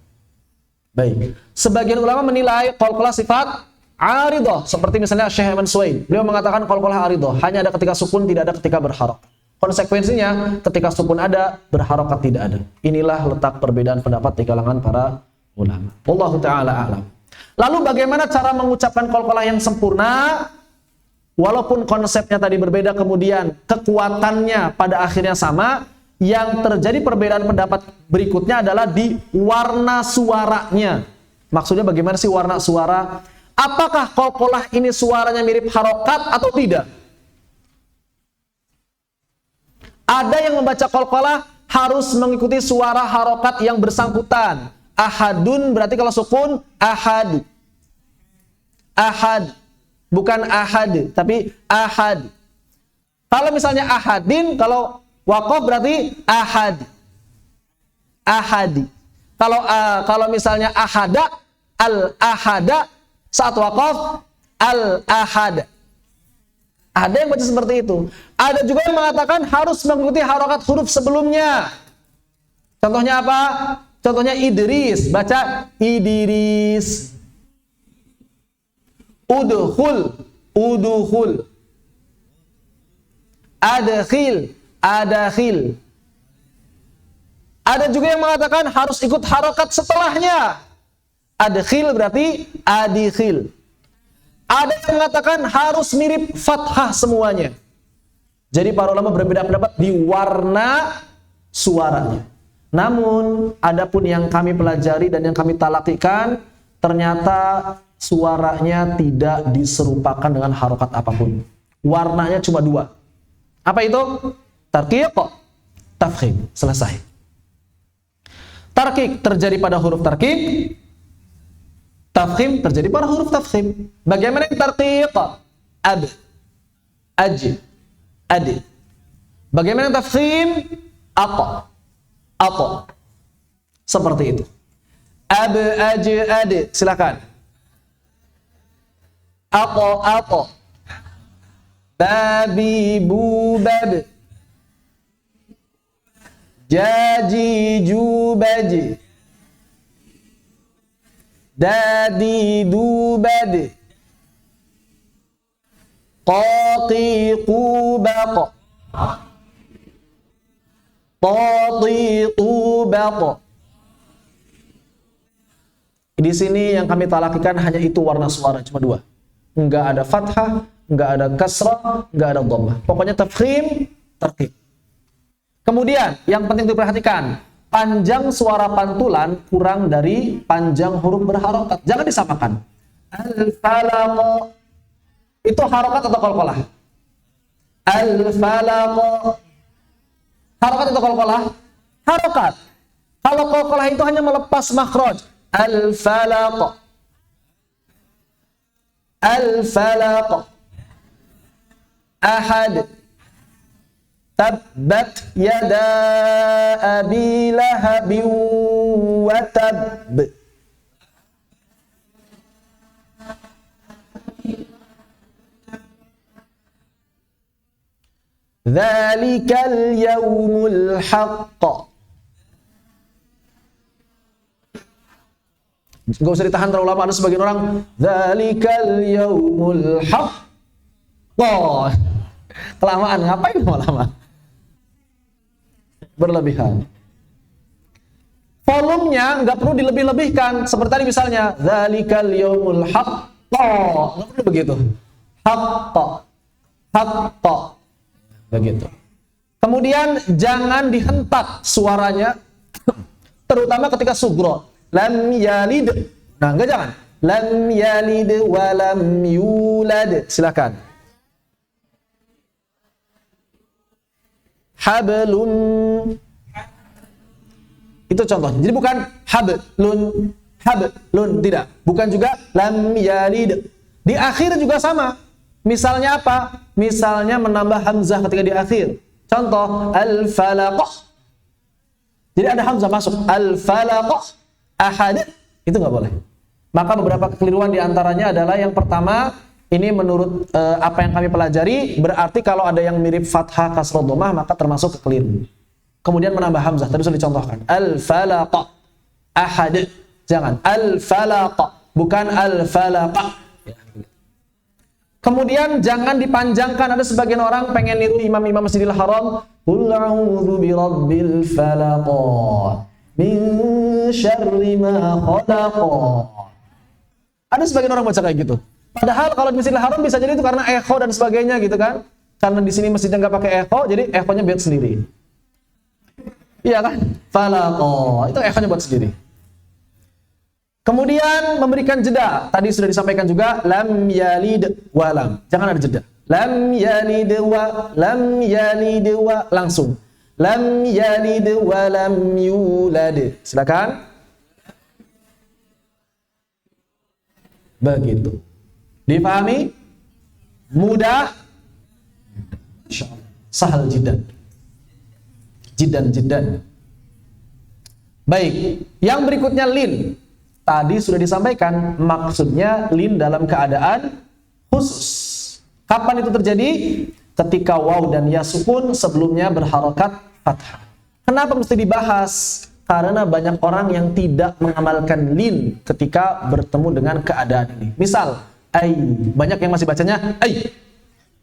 Baik. Sebagian ulama menilai qalqalah sifat aridhah. Seperti misalnya Syekh Ibn Suwaid. Beliau mengatakan qalqalah aridhah. Hanya ada ketika sukun, tidak ada ketika berharokat. Konsekuensinya ketika sukun ada, berharokat tidak ada. Inilah letak perbedaan pendapat di kalangan para ulama. Wallahu ta'ala a'lam. Lalu bagaimana cara mengucapkan qalqalah yang sempurna? Walaupun konsepnya tadi berbeda, kemudian kekuatannya pada akhirnya sama, yang terjadi perbedaan pendapat berikutnya adalah di warna suaranya. Maksudnya bagaimana sih warna suara? Apakah qalqalah ini suaranya mirip harokat atau tidak? Ada yang membaca qalqalah harus mengikuti suara harokat yang bersangkutan. Ahadun berarti kalau sukun, ahad. Ahad. Bukan ahad, tapi ahad. Kalau misalnya ahadin, kalau waqaf berarti ahad. Ahadi. Kalau misalnya ahada, al-ahada, saat waqaf, al-ahada. Ada yang baca seperti itu. Ada juga yang mengatakan harus mengikuti harokat huruf sebelumnya. Contohnya apa? Contohnya Idris, baca Idris. Udkhul, udkhul. Adkhil, adakhil. Ada juga yang mengatakan harus ikut harokat setelahnya. Adkhil berarti adikhil. Ada yang mengatakan harus mirip fathah semuanya. Jadi para ulama berbeda pendapat di warna suaranya. Namun, adapun yang kami pelajari dan yang kami talakikan, ternyata suaranya tidak diserupakan dengan harokat apapun. Warnanya cuma dua. Apa itu? Tarqiq, tafkhim. Selesai. Tarqiq terjadi pada huruf tarqiq, tafkhim terjadi pada huruf tafkhim. Bagaimana yang tarqiq? Ab, aj, ad. Bagaimana yang tafkhim? Aqa, aqa. Seperti itu. Ab, aj, ad. Silakan. Aqa, aqa. Babi, bu, bab. Jaji, jubaj. Dadi, dubad. Qaqi, qubaq. Tati, qubaq. Di sini yang kami talakikan hanya itu warna suara, cuma dua. Enggak ada fathah, enggak ada kasrah, enggak ada dhammah. Pokoknya tafkhim, tarqiq. Kemudian, yang penting diperhatikan, panjang suara pantulan kurang dari panjang huruf berharokat. Jangan disamakan. Al-falaq. Itu harokat atau qalqalah? Al-falaq. Harokat atau qalqalah? Harokat. Kalau qalqalah itu hanya melepas makhraj. Al-falaq. Al-falaq. Ahad. Tabbat yada abi lahabin wa tab. Dzalikal yaumul haqq. Gak usah ditahan terlalu lama, ada sebagian orang dzalikal yaumul haqq. Oh, kelamaan, ngapain lama-lama? Berlebihan. Volumenya nggak perlu dilebih-lebihkan. Seperti tadi misalnya, dzalikal yaumul haqq. Nggak perlu begitu. Haqq. Haqq. Begitu. Kemudian jangan dihentak suaranya, terutama ketika sugro. Lam yalid. Nah, enggak, jangan. Lam yalid wa lam yulad. Silakan. Hablum. Itu contohnya. Jadi bukan hablun, tidak. Bukan juga lam yalid. Di akhir juga sama. Misalnya apa? Misalnya menambah hamzah ketika di akhir. Contoh al-falaq. Jadi ada hamzah masuk. Al-falaq ahad. Itu nggak boleh. Maka beberapa kekeliruan diantaranya adalah yang pertama, ini menurut apa yang kami pelajari, berarti kalau ada yang mirip fathah, kasrah, dhammah, maka termasuk kekeliruan. Kemudian menambah hamzah, tadi sudah dicontohkan. Al-falaq ahad. Jangan. Al-falaq. Bukan al-falaq. Kemudian jangan dipanjangkan. Ada sebagian orang pengen niru imam-imam Masjidil Haram. Qul a'udzu birabbil falaq min syarri ma khalaq. Ada sebagian orang baca kayak gitu. Padahal kalau di Masjidil Haram bisa jadi itu karena echo dan sebagainya gitu kan. Karena di sini masjidnya nggak pakai echo, jadi echonya buat sendiri. Iya kan? Falaq. Itu echonya buat sendiri. Kemudian memberikan jeda. Tadi sudah disampaikan juga lam yalid wa lam. Jangan ada jeda. Lam yalid wa langsung. Lam yalid wa lam yulad. Silakan. Begitu. Dipahami? Mudah? Sahal jiddan. Jiddan. Baik. Yang berikutnya lin. Tadi sudah disampaikan, maksudnya lin dalam keadaan khusus. Kapan itu terjadi? Ketika waw dan ya sukun sebelumnya berharokat fathah. Kenapa mesti dibahas? Karena banyak orang yang tidak mengamalkan lin ketika bertemu dengan keadaan ini. Misal, ai, banyak yang masih bacanya ai.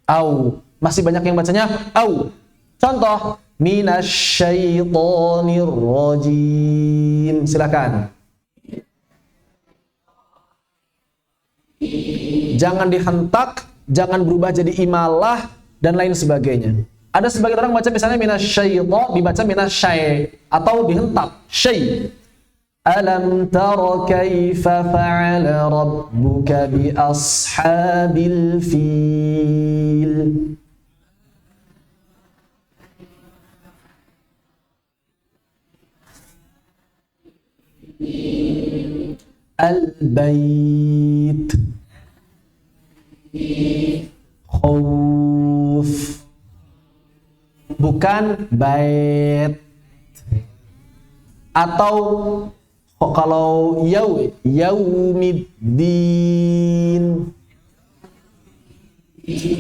Au, masih banyak yang bacanya au. Contoh, minasyaitonir rajim. Silakan. Jangan dihentak, jangan berubah jadi imalah dan lain sebagainya. Ada sebagian orang baca misalnya minasyaiton dibaca minasyai atau dihentak syai. Alam tara kaifa fa'ala rabbuka bi ashabil fil. Al-bait khawf, bukan bait. Atau kalau yaumiddin,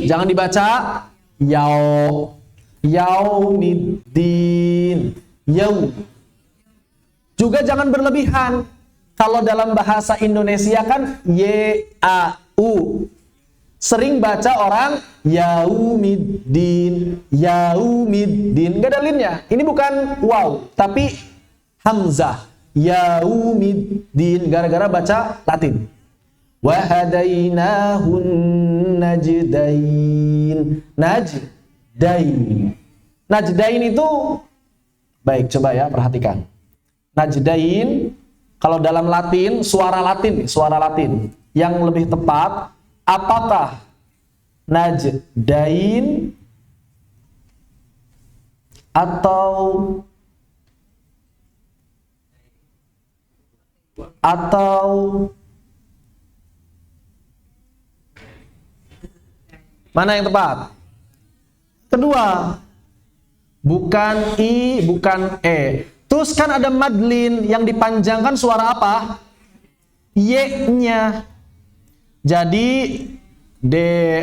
jangan dibaca yaumiddin, juga jangan berlebihan. Kalau dalam bahasa Indonesia kan Y-A-U. Sering baca orang yaumiddin. Nggak ada linnya. Ini bukan waw, tapi hamzah. Yaumiddin. Gara-gara baca Latin. Wahadainahun najdain. Najdain itu, baik, coba ya, perhatikan. Najdain, kalau dalam Latin, suara Latin yang lebih tepat, apakah najdain atau mana yang tepat? Kedua, bukan i, bukan e. Terus kan ada madlin yang dipanjangkan suara apa? Y-nya. Jadi D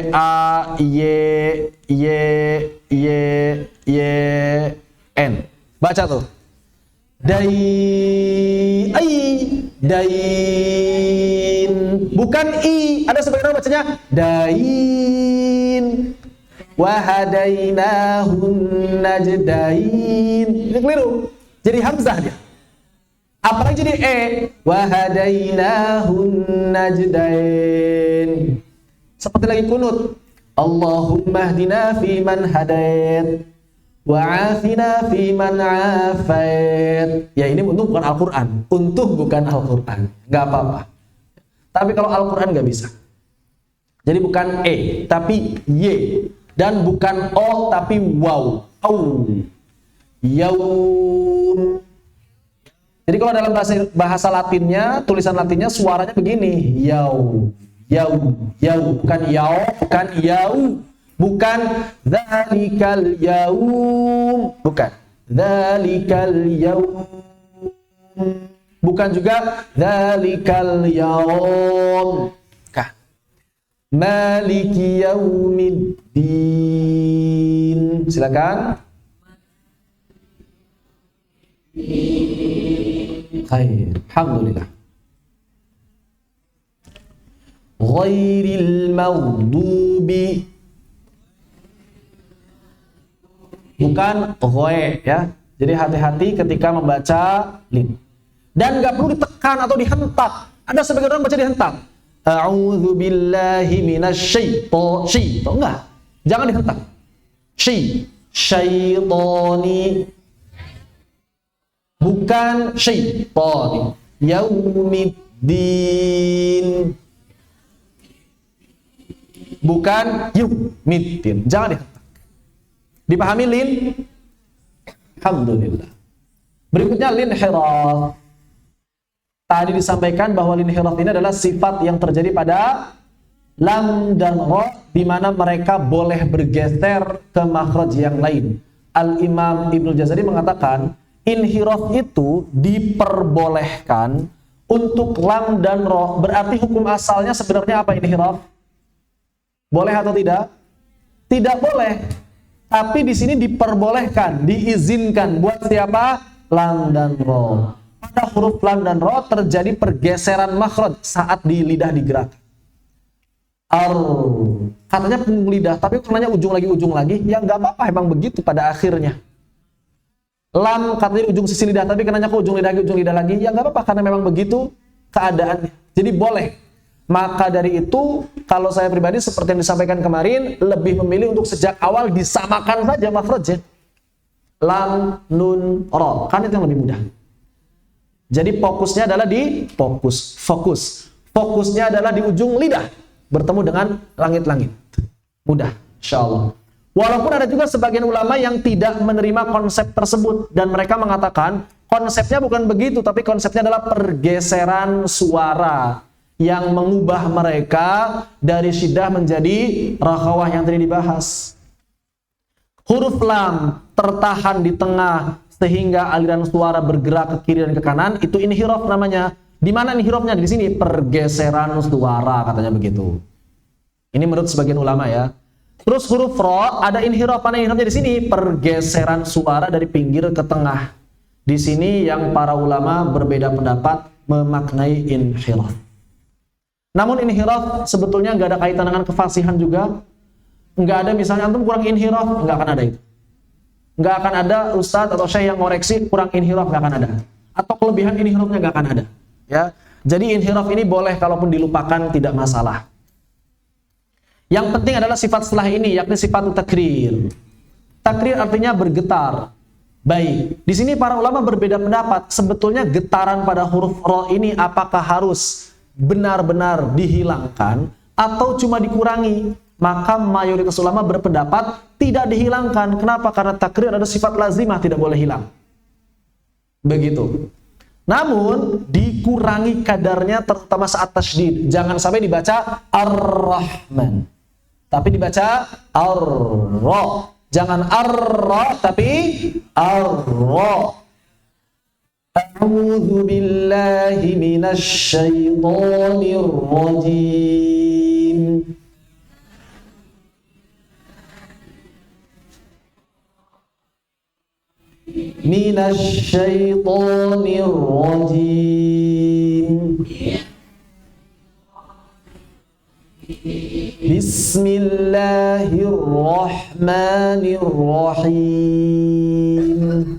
A Y N. Baca tuh. Dain. Bukan i. Ada sebagian orang bacanya dain. Wahadainahun najdain. Ini keliru. Jadi hamzah dia. Apalagi jadi e. Wahadainahun najdain. Seperti lagi kunut. Allahumma hdina fi man hadait. Wa'afina fi man afait. Ya ini untuk bukan Al-Quran. Untuk bukan Al-Quran. Gak apa-apa. Tapi kalau Al-Quran gak bisa. Jadi bukan e, tapi y. Dan bukan o, tapi waw. Au. Yaum. Jadi kalau dalam bahasa Latinnya, tulisan Latinnya suaranya begini. Yau. Bukan yau, bukan yau. Bukan dzalikal yaum. Bukan. Dzalikal yaum. Bukan juga dzalikal yaum. Maliki yaumiddin. Silakan. Khair. Alhamdulillah. Ghairil maghdubi. Bukan ghoe ya. Jadi hati-hati ketika membaca lin. Dan nggak perlu ditekan atau dihentak. Ada sebagian orang baca dihentak. A'udzu billahi minasyaitonir. Enggak. Jangan dihentak. Syaitoni. Bukan syaitoni. Yaumiddin. Bukan yaumiddin. Jangan dihentak. Dipahami lin? Alhamdulillah. Berikutnya linhiraf. Tadi disampaikan bahwa linhiraf ini adalah sifat yang terjadi pada lam dan ra, di mana mereka boleh bergeser ke makhraj yang lain. Al-Imam Ibnu Jazari mengatakan, inhiraf itu diperbolehkan untuk lam dan ra. Berarti hukum asalnya sebenarnya apa inhiraf? Boleh atau tidak? Tidak boleh. Tapi di sini diperbolehkan, diizinkan buat siapa? Lam dan ra. Pada huruf lam dan ra terjadi pergeseran makhraj saat di lidah digerakkan. Katanya punggung lidah, tapi katanya ujung lagi, ya nggak apa-apa, emang begitu pada akhirnya. Lam katanya di ujung sisi lidah, tapi kenanya ke ujung lidah lagi. Ya nggak apa-apa, karena memang begitu keadaannya. Jadi boleh. Maka dari itu, kalau saya pribadi seperti yang disampaikan kemarin, lebih memilih untuk sejak awal disamakan saja makhrajnya. Lam, nun, ro. Kan itu yang lebih mudah. Jadi fokusnya adalah di fokus. Fokusnya adalah di ujung lidah, bertemu dengan langit-langit. Mudah, insya Allah. Walaupun ada juga sebagian ulama yang tidak menerima konsep tersebut dan mereka mengatakan konsepnya bukan begitu, tapi konsepnya adalah pergeseran suara yang mengubah mereka dari syiddah menjadi rakhawah yang tadi dibahas. Huruf lam tertahan di tengah sehingga aliran suara bergerak ke kiri dan ke kanan, itu inhiraf namanya. Di mana inhirafnya? Di sini, pergeseran suara, katanya begitu. Ini menurut sebagian ulama ya. Terus huruf ro ada inhiraf, mana inhirafnya di sini? Pergeseran suara dari pinggir ke tengah. Di sini yang para ulama berbeda pendapat memaknai inhiraf. Namun inhiraf sebetulnya nggak ada kaitan dengan kefasihan juga. Nggak ada misalnya antum kurang inhiraf, nggak akan ada itu. Nggak akan ada ustadz atau syekh yang ngoreksi kurang inhiraf, nggak akan ada. Atau kelebihan inhirafnya nggak akan ada. Ya, jadi inhiraf ini boleh kalaupun dilupakan, tidak masalah. Yang penting adalah sifat setelah ini, yakni sifat takrir. Takrir artinya bergetar. Baik, di sini para ulama berbeda pendapat. Sebetulnya getaran pada huruf ro ini apakah harus benar-benar dihilangkan atau cuma dikurangi? Maka mayoritas ulama berpendapat tidak dihilangkan. Kenapa? Karena takrir ada sifat lazimah, tidak boleh hilang. Begitu. Namun dikurangi kadarnya terutama saat tasydid. Jangan sampai dibaca ar-Rahman, tapi dibaca ar-Ra. Jangan ar-Ra tapi ar-Ra. A'udzu billahi minasy syaithanir rajim. Minasy syaithanir rajim. Bismillahirrahmanirrahim.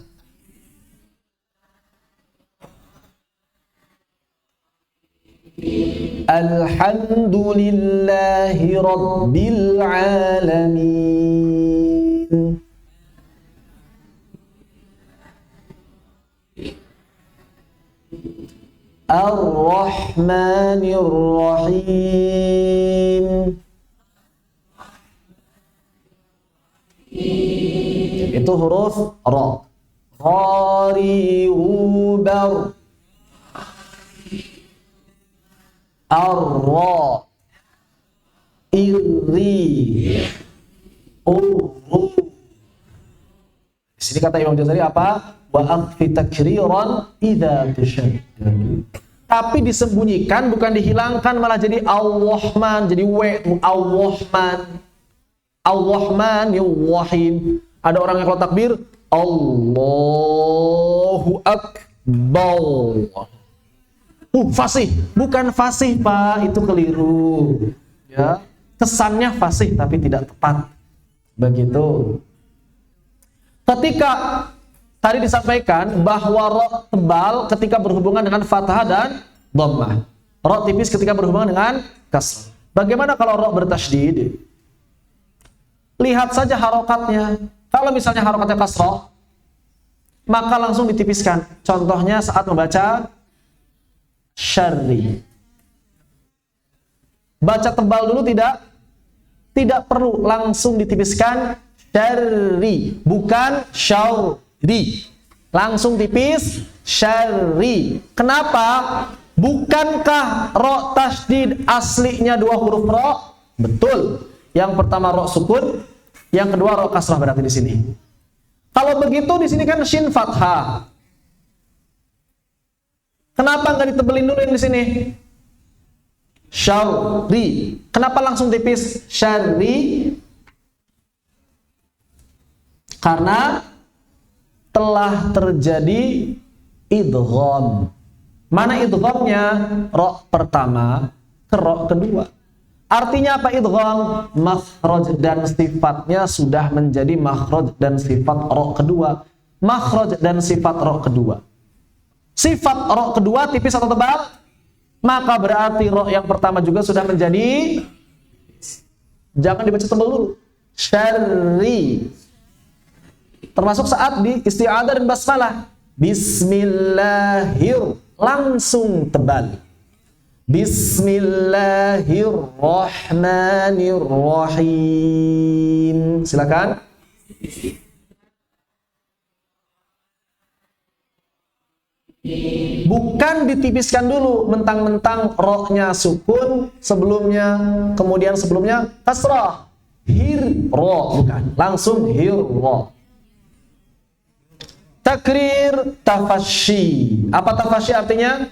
Alhamdulillahi rabbil alamin. Ar-Rahmanir-Rahim. Itu huruf ra. Qari'ubar. Ar-Ra. Irri. Di sini kata Imam Jazari apa? Wa aqfi takriran idza tashaddad. Tapi disembunyikan, bukan dihilangkan, malah jadi Al-Rahman, jadi Al-Rahman. Al-Rahmanir-Rahim. Ada orang yang kalau takbir Allahu Akbar. Fasih, bukan fasih Pak, itu keliru. Ya, kesannya fasih tapi tidak tepat. Begitu. Ketika tadi disampaikan bahwa ro tebal ketika berhubungan dengan fathah dan dhammah. Ro tipis ketika berhubungan dengan kasrah. Bagaimana kalau ro bertasydid? Lihat saja harokatnya. Kalau misalnya harokatnya kasrah, maka langsung ditipiskan. Contohnya saat membaca syarri. Baca tebal dulu tidak? Tidak perlu, langsung ditipiskan syarri, bukan syarri. Langsung tipis syarri. Kenapa? Bukankah ro tasydid aslinya dua huruf ro? Betul. Yang pertama ro sukun, yang kedua ro kasrah berarti di sini. Kalau begitu di sini kan shin fathah. Kenapa nggak ditebelin dulu yang di sini? Syarri. Kenapa langsung tipis syarri? Karena telah terjadi idgham. Mana idghamnya? Ro pertama ke ro kedua. Artinya apa idgham? Makhraj dan sifatnya sudah menjadi makhraj dan sifat ro kedua. makhraj dan sifat ro kedua. Sifat ro kedua tipis atau tebal? Maka berarti ro yang pertama juga sudah menjadi, jangan dibaca tebal dulu, syarri. Termasuk saat di isti'adzah dan basmalah. Bismillahir, langsung tebal. Bismillahirrahmanirrahim. Silakan. Bukan ditipiskan dulu, mentang-mentang ro-nya sukun sebelumnya, kemudian sebelumnya kasrah. Hir ro, bukan. Langsung hir ro. Takrir tafasyi. Apa tafasyi artinya?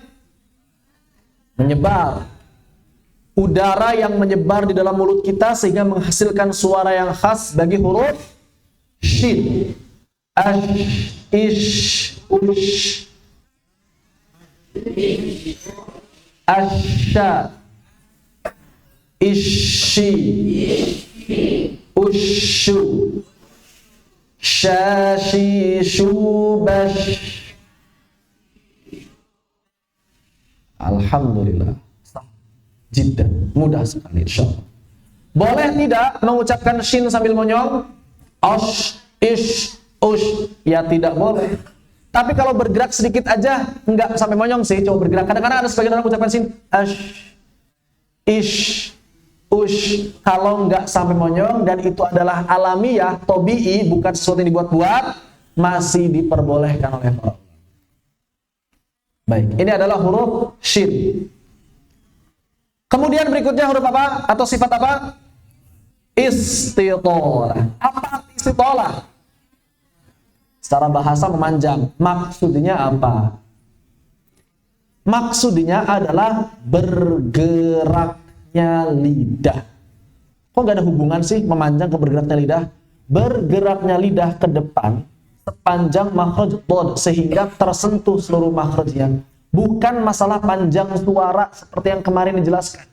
Menyebar. Udara yang menyebar di dalam mulut kita sehingga menghasilkan suara yang khas bagi huruf shin. Ash, ish, ush. Asya, ishi, ushu, syashi, shubash. Alhamdulillah. Jiddan, mudah sekali insyaallah. Boleh tidak mengucapkan shin sambil monyong? Osh, ish, ush. Ya tidak boleh. Tapi kalau bergerak sedikit aja, enggak sampai monyong sih, coba bergerak. Kadang-kadang ada sebagian orang mengucapkan shin, ash, ish, ush. Kalau enggak sampai monyong dan itu adalah alamiah, tobi'i, bukan sesuatu yang dibuat-buat, masih diperbolehkan oleh Allah. Baik, ini adalah huruf shin. Kemudian berikutnya huruf apa? Atau sifat apa? Istitolah. Apa arti istitolah? Secara bahasa memanjang. Maksudnya apa? Maksudnya adalah bergeraknya lidah. Kok gak ada hubungan sih memanjang ke bergeraknya lidah? Bergeraknya lidah ke depan sepanjang makhraj dhad sehingga tersentuh seluruh makhrajnya. Bukan masalah panjang suara seperti yang kemarin dijelaskan.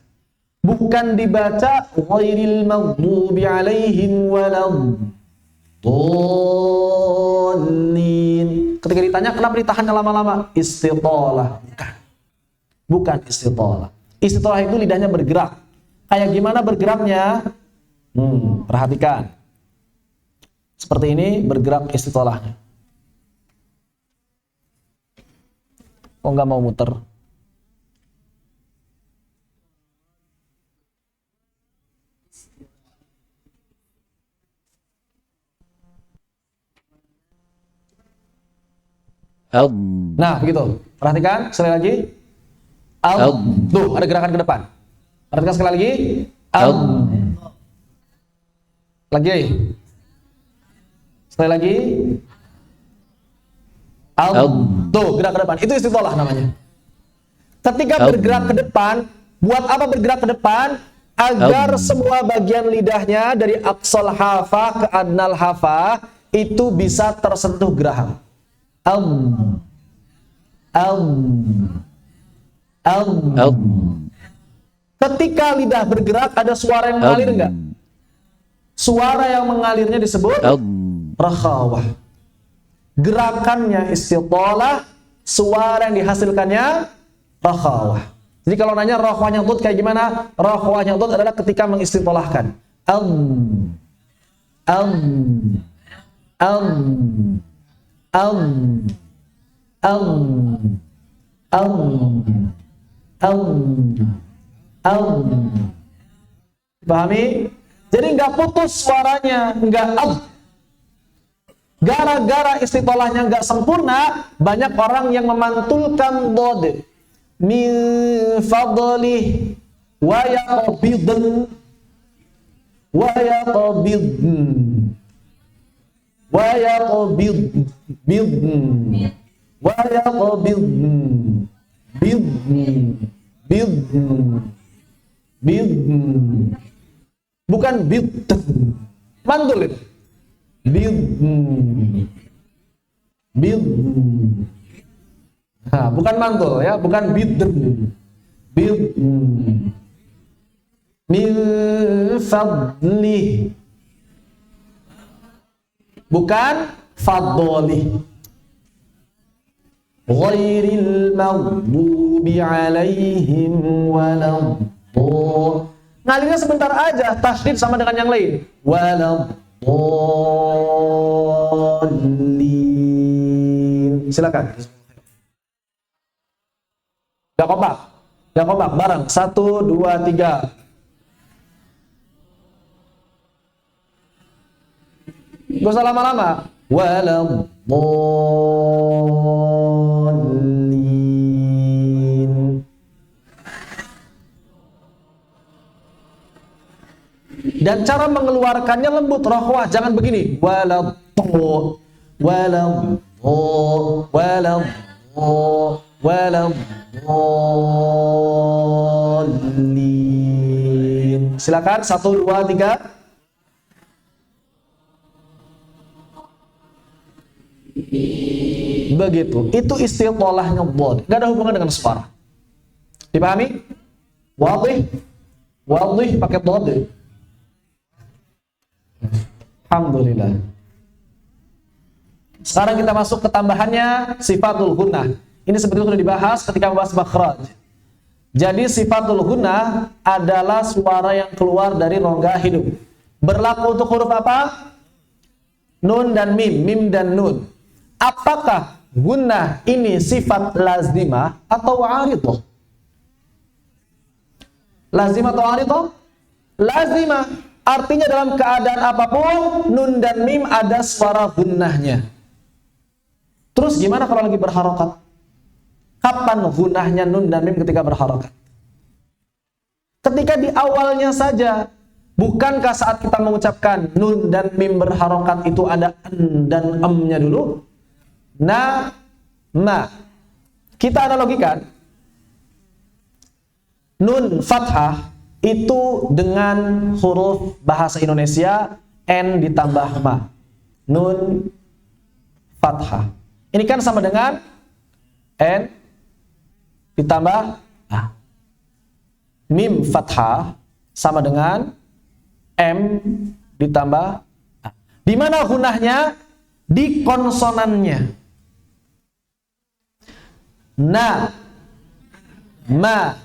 Bukan dibaca ghairil maghdubi alaihim waladdallin. Ketika ditanya kenapa ditahannya lama-lama? Istitolah. Bukan istitolah. Istitolah itu lidahnya bergerak. Kayak gimana bergeraknya? Perhatikan. Seperti ini bergerak istitolahnya. Kok nggak mau muter? Nah, begitu. Perhatikan sekali lagi. Tuh, ada gerakan ke depan. Perhatikan sekali lagi. Lagi. Sekali lagi. Tuh, gerak ke depan. Itu istitolah namanya. Ketika bergerak ke depan, buat apa bergerak ke depan? Agar semua bagian lidahnya dari aqsal hafah ke adnal hafah itu bisa tersentuh geraham. Ketika lidah bergerak, ada suara yang mengalir enggak? Suara yang mengalirnya disebut rakhawah. Gerakannya istitolah, suara yang dihasilkannya rakhawah. Jadi kalau nanya rakhawahnya tut kayak gimana? Rakhawahnya tut adalah ketika mengistitolahkan. Pahami? Jadi nggak putus suaranya, nggak gara-gara istitolahnya nggak sempurna, banyak orang yang memantulkan dhad min fadlih wa yaqbidun wa yaqbidun wa yaqbidun wa yaqbidun bidun, bukan bidun, mantul itu. Bidun. Nah, bukan mantul ya, bukan bidun. Bidun. Min fadli. Bukan Fadli. Ghairil maghdubi alaihim waladdallin. Ngalirnya sebentar aja, tasydid sama dengan yang lain. Waladdallin. Silakan. Gak kompak, bareng. 1, 2, 3. Gak usah lama-lama. Waladdallin. Dan cara mengeluarkannya lembut, rohwah, jangan begini. Waladdallin. Silakan 1, 2, 3. Begitu. Itu istilahnya dhad. Enggak ada hubungan dengan suara. Dipahami? Wadih pakai dhad. Alhamdulillah. Sekarang kita masuk ke tambahannya sifatul gunnah. Ini seperti sudah dibahas ketika membahas makhraj. Jadi sifatul gunnah adalah suara yang keluar dari rongga hidung. Berlaku untuk huruf apa? Nun dan mim, mim dan nun. Apakah gunnah ini sifat lazimah atau aridhah? Lazimah atau aridhah? Lazimah. Artinya dalam keadaan apapun, nun dan mim ada suara gunnahnya. Terus gimana kalau lagi berharokat? Kapan gunnahnya nun dan mim ketika berharokat? Ketika di awalnya saja. Bukankah saat kita mengucapkan nun dan mim berharokat itu ada n dan m-nya dulu? Na, ma. Kita analogikan. Nun fathah itu dengan huruf bahasa Indonesia n ditambah ma. Nun fathah. Ini kan sama dengan n ditambah a. Mim fathah sama dengan m ditambah a. Di mana gunnahnya? Di konsonannya. Na, ma.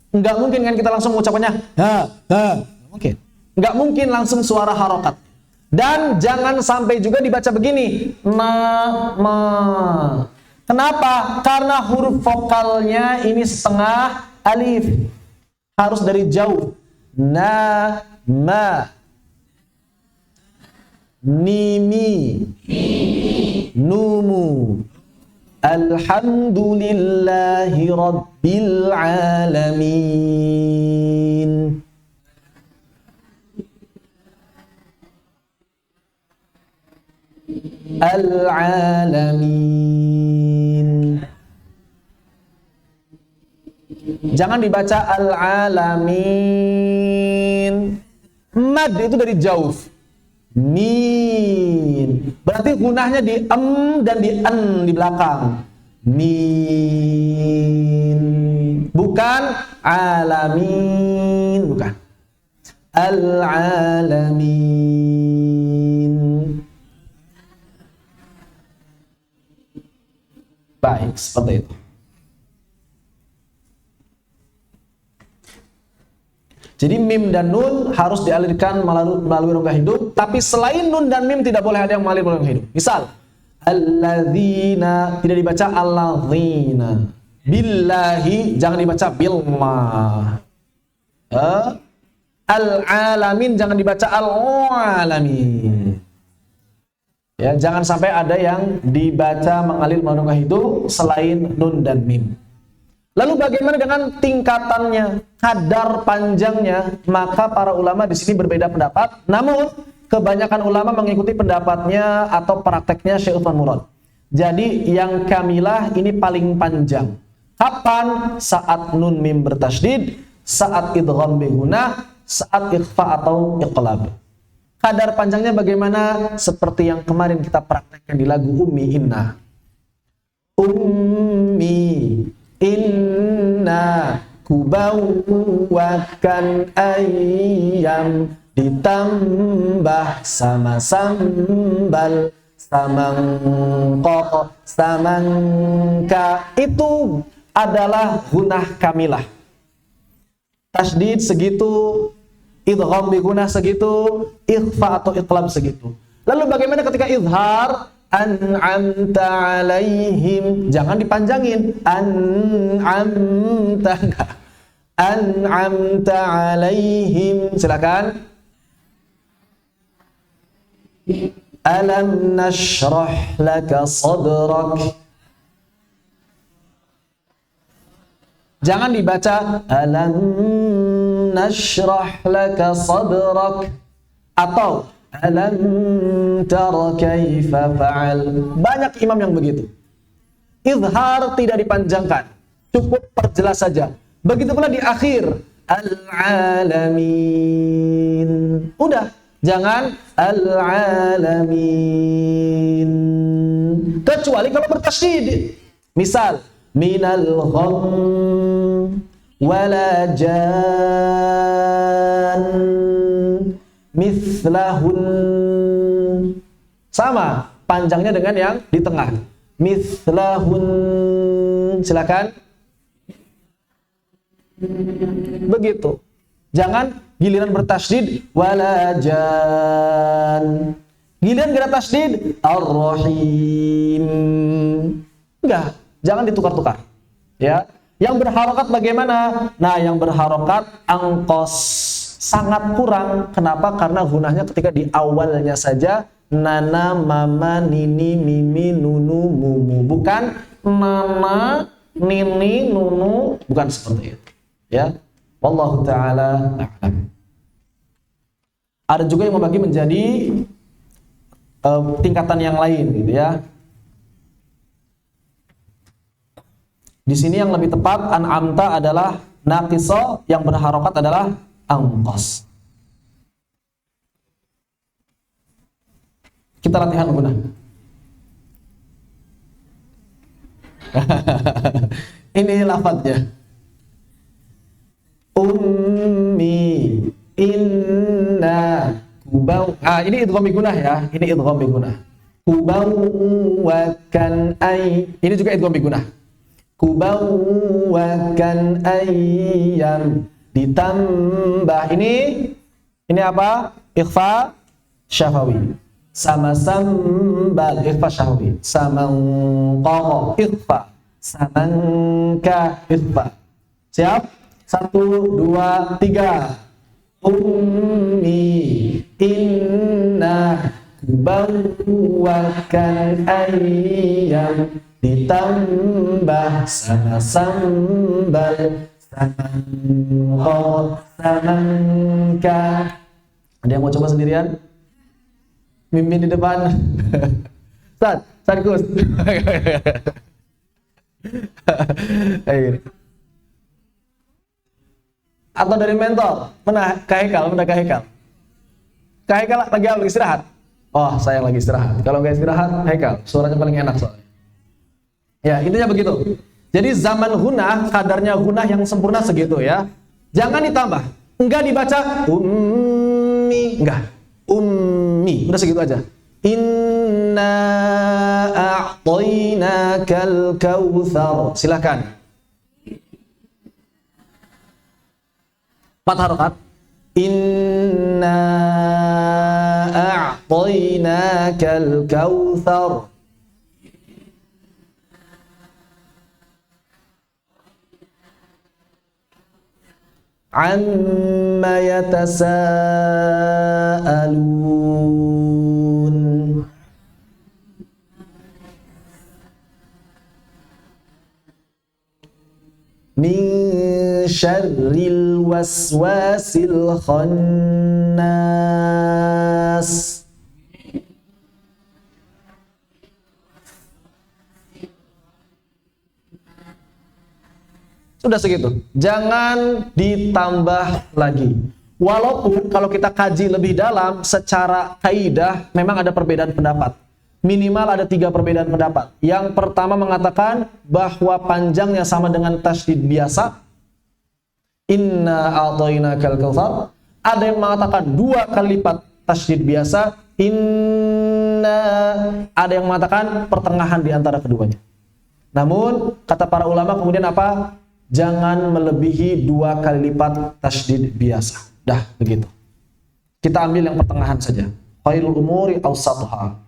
Enggak mungkin kan kita langsung mengucapkannya mungkin. Enggak mungkin langsung suara harokat. Dan jangan sampai juga dibaca begini. Na, ma. Kenapa? Karena huruf vokalnya ini setengah alif. Harus dari jauh. Na, ma. Nimi. Numu. Alhamdulillahi Rabbil Alamin. Al-Alamin. Jangan dibaca Al-Alamin. Mad itu dari jauh. Min. Berarti gunnahnya di dan di an di belakang. Min. Bukan alamin, bukan. Al-alamin. Baik, seperti itu. Jadi mim dan nun harus dialirkan melalui rongga hidung, tapi selain nun dan mim tidak boleh ada yang mengalir melalui rongga hidung. Misal, alladzina tidak dibaca alladzina. Billahi jangan dibaca bilma. Al-alamin jangan dibaca al-alamin. Ya, jangan sampai ada yang dibaca mengalir melalui rongga hidung selain nun dan mim. Lalu bagaimana dengan tingkatannya, kadar panjangnya? Maka para ulama di sini berbeda pendapat. Namun kebanyakan ulama mengikuti pendapatnya atau prakteknya Syekh Utsman Murad. Jadi yang kamilah ini paling panjang. Kapan? Saat nun mim bertasydid, saat idgham bi gunnah, saat ikhfa atau iqlab. Kadar panjangnya bagaimana? Seperti yang kemarin kita praktekkan di lagu Ummi Inna. Ummi Inna kubawwakan ayyam ditambah sama sambal, samangkok, samangka, itu adalah gunah kamilah. Tasdid segitu, idgham bi gunah segitu, ikhfa atau iqlab segitu. Lalu bagaimana ketika izhar? An'amta alaihim, jangan dipanjangin. An'amta, enggak. An'amta alaihim, silakan. Alam nashrah laka sadrak. Jangan dibaca alam nashrah laka sadrak atau alam tara kaifa fa'al. Banyak imam yang begitu. Izhar tidak dipanjangkan, cukup perjelas saja. Begitu pula di akhir al-alamin. Udah, jangan al-alamin. Kecuali kalau bertasydid. Misal minal gham wala jan mithlahun, sama panjangnya dengan yang di tengah. Mithlahun, silakan. Begitu. Jangan giliran bertasydid wala jan, giliran gak ada tasydid ar-rahim. Enggak, jangan ditukar-tukar. Ya, yang berharokat bagaimana? Nah, yang berharokat angkos sangat kurang. Kenapa? Karena gunahnya ketika di awalnya saja. Nana, mama, nini, mimi, nunu, mumu. Bukan nana, nini, nunu. Bukan seperti itu. Ya, wallahu ta'ala a'lam. Ada juga yang membagi menjadi tingkatan yang lain, gitu ya. Di sini yang lebih tepat an'amta adalah naqiso, yang berharokat adalah angkos. Kita latihan guna. Ini lafadznya. Ummi, inna, kubau. Ini idgham bi gunah ya. Ini idgham bi gunah. Kubawwakan ay. Ini juga idgham bi gunah. Kubawwakan ayyam, ditambah ini apa? Ikhfa syafawi. Sama sambal, ikhfa syafawi. Samangqaq, ikhfa. Samangka, ikhfa. Siap? 1, 2, 3. Ummi, inna, kubawwakan ayyam, ditambah sama sambal, samangqaq, samangka. Ada yang mau coba sendirian? Mimin di depan. Sadkus. Atau dari mentor? Mana Kahekal? Mana Kahekal? Kahekal lagi istirahat. Oh, saya lagi istirahat. Kalau nggak istirahat, Haikal, suaranya paling enak soalnya. Ya, intinya begitu. Jadi zaman gunah, kadarnya gunah yang sempurna segitu ya. Jangan ditambah. Enggak dibaca ummi, enggak. Ummi, udah segitu aja. Inna a'tainakal kautsar. Silakan. 4 harokat. Inna a'tainakal kautsar. Amma yatasaalun. Min syarril waswasil khannas. Sudah segitu. Jangan ditambah lagi. Walaupun kalau kita kaji lebih dalam secara kaidah memang ada perbedaan pendapat. Minimal ada 3 perbedaan pendapat. Yang pertama mengatakan bahwa panjangnya sama dengan tasydid biasa. Inna a'tainakal kautsar. Ada yang mengatakan 2 kali lipat tasydid biasa. Inna. Ada yang mengatakan pertengahan di antara keduanya. Namun kata para ulama kemudian apa? Jangan melebihi 2 kali lipat tasydid biasa. Dah begitu. Kita ambil yang pertengahan saja. Khairul umuri awsatuha.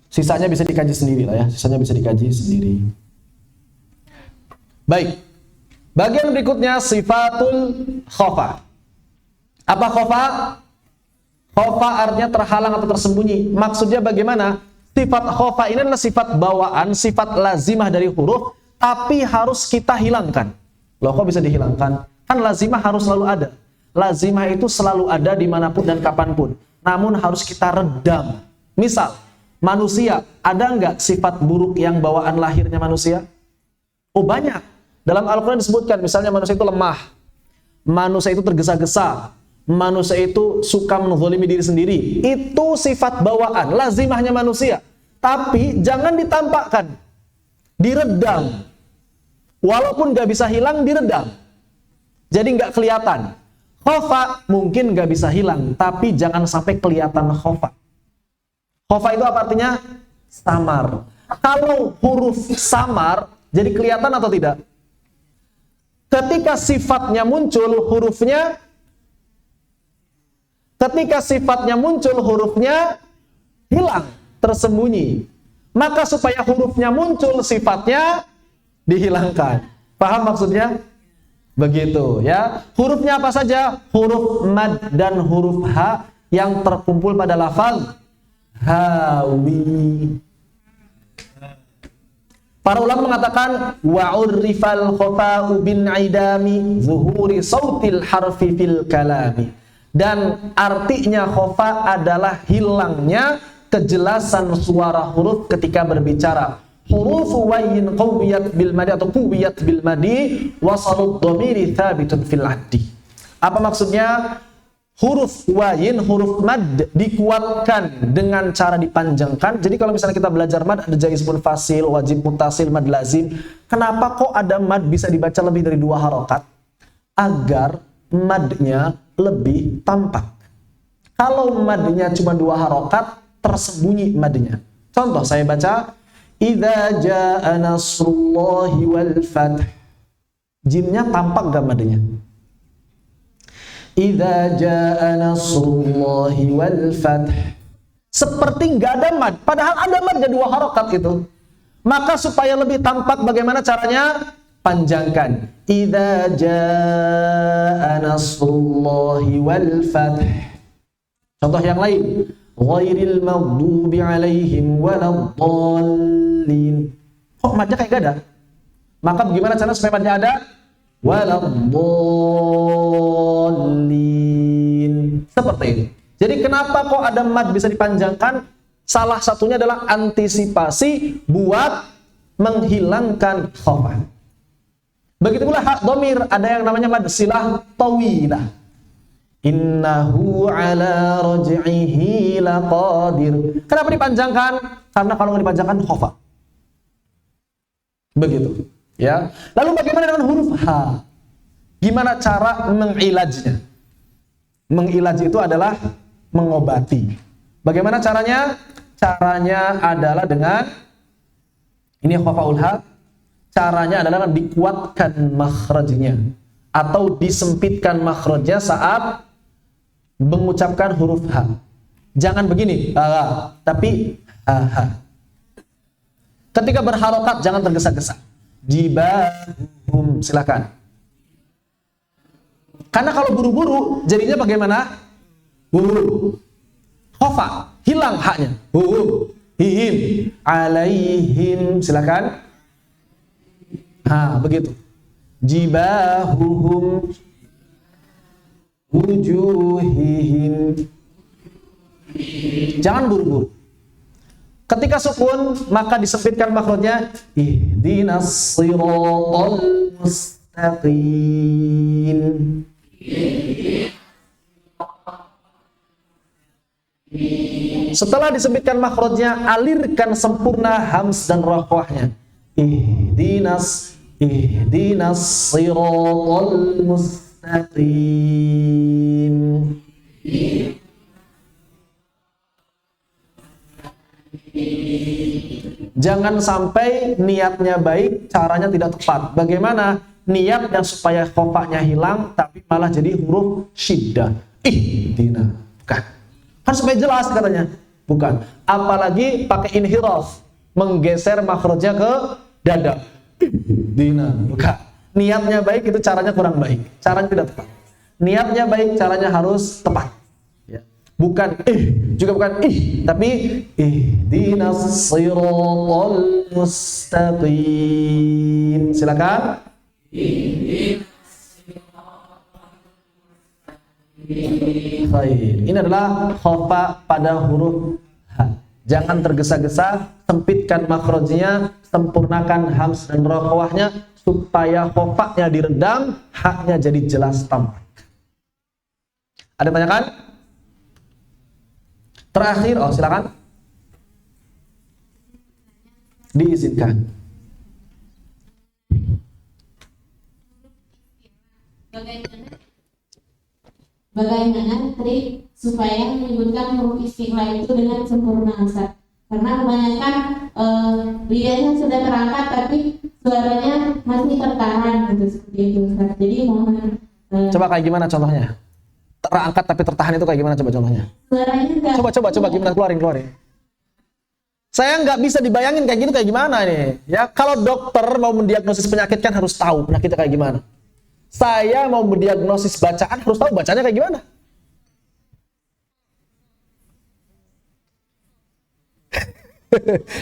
Sisanya bisa dikaji sendiri lah ya. Sisanya bisa dikaji sendiri. Baik. Bagian berikutnya sifatul khofa. Apa khofa? Khofa artinya terhalang atau tersembunyi. Maksudnya bagaimana? Sifat khofa ini adalah sifat bawaan, sifat lazimah dari huruf, tapi harus kita hilangkan. Loh kok bisa dihilangkan? Kan lazimah harus selalu ada. Lazimah itu selalu ada dimanapun dan kapanpun. Namun harus kita redam. Misal, manusia, ada nggak sifat buruk yang bawaan lahirnya manusia? Oh banyak. Dalam Al-Quran disebutkan, misalnya manusia itu lemah, manusia itu tergesa-gesa, manusia itu suka menzalimi diri sendiri. Itu sifat bawaan, lazimahnya manusia. Tapi jangan ditampakkan, diredam. Walaupun nggak bisa hilang, diredam. Jadi nggak kelihatan. Khofa mungkin nggak bisa hilang, tapi jangan sampai kelihatan khofa. Khofa itu apa artinya? Samar. Kalau huruf samar, jadi kelihatan atau tidak? Ketika sifatnya muncul, hurufnya hilang, tersembunyi. Maka supaya hurufnya muncul, sifatnya dihilangkan. Paham maksudnya? Begitu ya. Hurufnya apa saja? Huruf mad dan huruf ha yang terkumpul pada lafaz hawi. Para ulama mengatakan wa'urrifal khofa'u bin aidami zuhuri sautil harfi fil kalami. Dan artinya khofa adalah hilangnya kejelasan suara huruf ketika berbicara. Huruf wayin qawiyat bil madi atau qawiyat bil madi wasalud dhamiri thabitun fil addi. Apa maksudnya? Huruf wayin, huruf mad dikuatkan dengan cara dipanjangkan. Jadi kalau misalnya kita belajar mad, ada jaizmun fasil, wajib mutasil, mad lazim. Kenapa kok ada mad bisa dibaca lebih dari 2 harokat? Agar madnya lebih tampak. Kalau madnya cuma 2 harokat, tersembunyi madnya. Contoh saya baca, idza jaa nasrullahi wal fath. Jimnya tampak gak madnya? Idza jaa nasrullahi wal fath. Seperti nggak ada mad, padahal ada madnya 2 harokat itu. Maka supaya lebih tampak bagaimana caranya? Panjangkan. Idza jaa nasrullahi wal fath. Contoh yang lain, ghairil maghdubi alaihim waladdallin. Kok madnya kayak gak ada? Maka bagaimana cara supaya madnya ada? Waladdallin. Seperti itu. Jadi kenapa kok ada mad bisa dipanjangkan? Salah satunya adalah antisipasi buat menghilangkan khofa. Begitu pula hak dhamir, ada yang namanya mad silah tawilah. Innahu ala raj'ihi laqadir. Kenapa dipanjangkan? Karena kalau nggak dipanjangkan khofa. Begitu. Ya. Lalu bagaimana dengan huruf ha? Gimana cara mengilajnya? Mengilaj itu adalah mengobati. Bagaimana caranya? Caranya adalah dengan ini khafaul ha. Caranya adalah dikuatkan makhrajnya atau disempitkan makhrajnya saat mengucapkan huruf ha. Jangan begini, tapi ha. Ketika berharokat jangan tergesa-gesa. Jibahum, silakan. Karena kalau buru-buru jadinya bagaimana? Khofa, hilang haknya. Hihim, alaihim, silakan. Begitu. Jibahuhum, wujuhihim. Jangan buru-buru. Ketika sukun, maka disempitkan makhrajnya. Ihdinas siratal mustaqim. Setelah disempitkan makhrajnya, alirkan sempurna hams dan raqwahnya. Ihdinas siratal mustaqim. mustaqim. Jangan sampai niatnya baik, caranya tidak tepat. Bagaimana niat dan supaya khofanya hilang, tapi malah jadi huruf syiddah. Ihdina. Bukan. Kan supaya jelas katanya. Bukan. Apalagi pakai inhiraf, menggeser makhrajnya ke dada. Ihdina. Bukan. Niatnya baik, itu caranya kurang baik. Caranya tidak tepat. Niatnya baik, caranya harus tepat. Bukan juga bukan tapi ihdinas siratal mustaqim. Silakan. Baik. Ini adalah khofa pada huruf H. Jangan tergesa-gesa, sempitkan makhrajnya, sempurnakan hams dan rokhawahnya supaya khofanya diredam, haknya jadi jelas tampak. Ada yang tanyakan? Terakhir, silakan. Diizinkan. Bagaimana trik supaya menyebutkan huruf isti'la itu dengan sempurna, Ustaz? Karena kebanyakan lidahnya sudah terangkat tapi suaranya masih tertahan gitu, seperti itu, Ustaz. Jadi mohon coba kayak gimana contohnya? Terangkat tapi tertahan itu kayak gimana coba contohnya? Suaranya enggak. Coba gimana, keluarin. Saya nggak bisa dibayangin kayak gitu kayak gimana nih. Ya kalau dokter mau mendiagnosis penyakit kan harus tahu penyakitnya kayak gimana. Saya mau mendiagnosis bacaan harus tahu bacanya kayak gimana.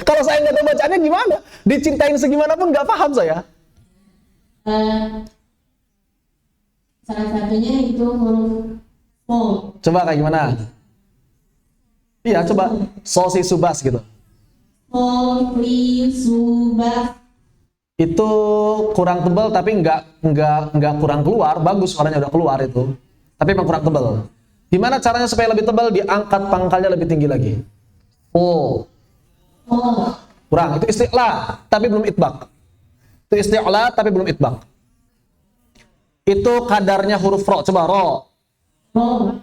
Kalau saya nggak tahu bacaannya gimana, dicintain segimanapun nggak paham saya. Salah satunya itu huruf O. Coba kayak gimana? Iya, coba sosi subas gitu. Li subas. Itu kurang tebal tapi nggak kurang keluar, bagus suaranya udah keluar itu. Tapi emang kurang tebal. Gimana caranya supaya lebih tebal? Diangkat pangkalnya lebih tinggi lagi. Kurang, itu isti'la tapi belum itbaq. Itu isti'la tapi belum itbaq. Itu kadarnya huruf ro, coba ro.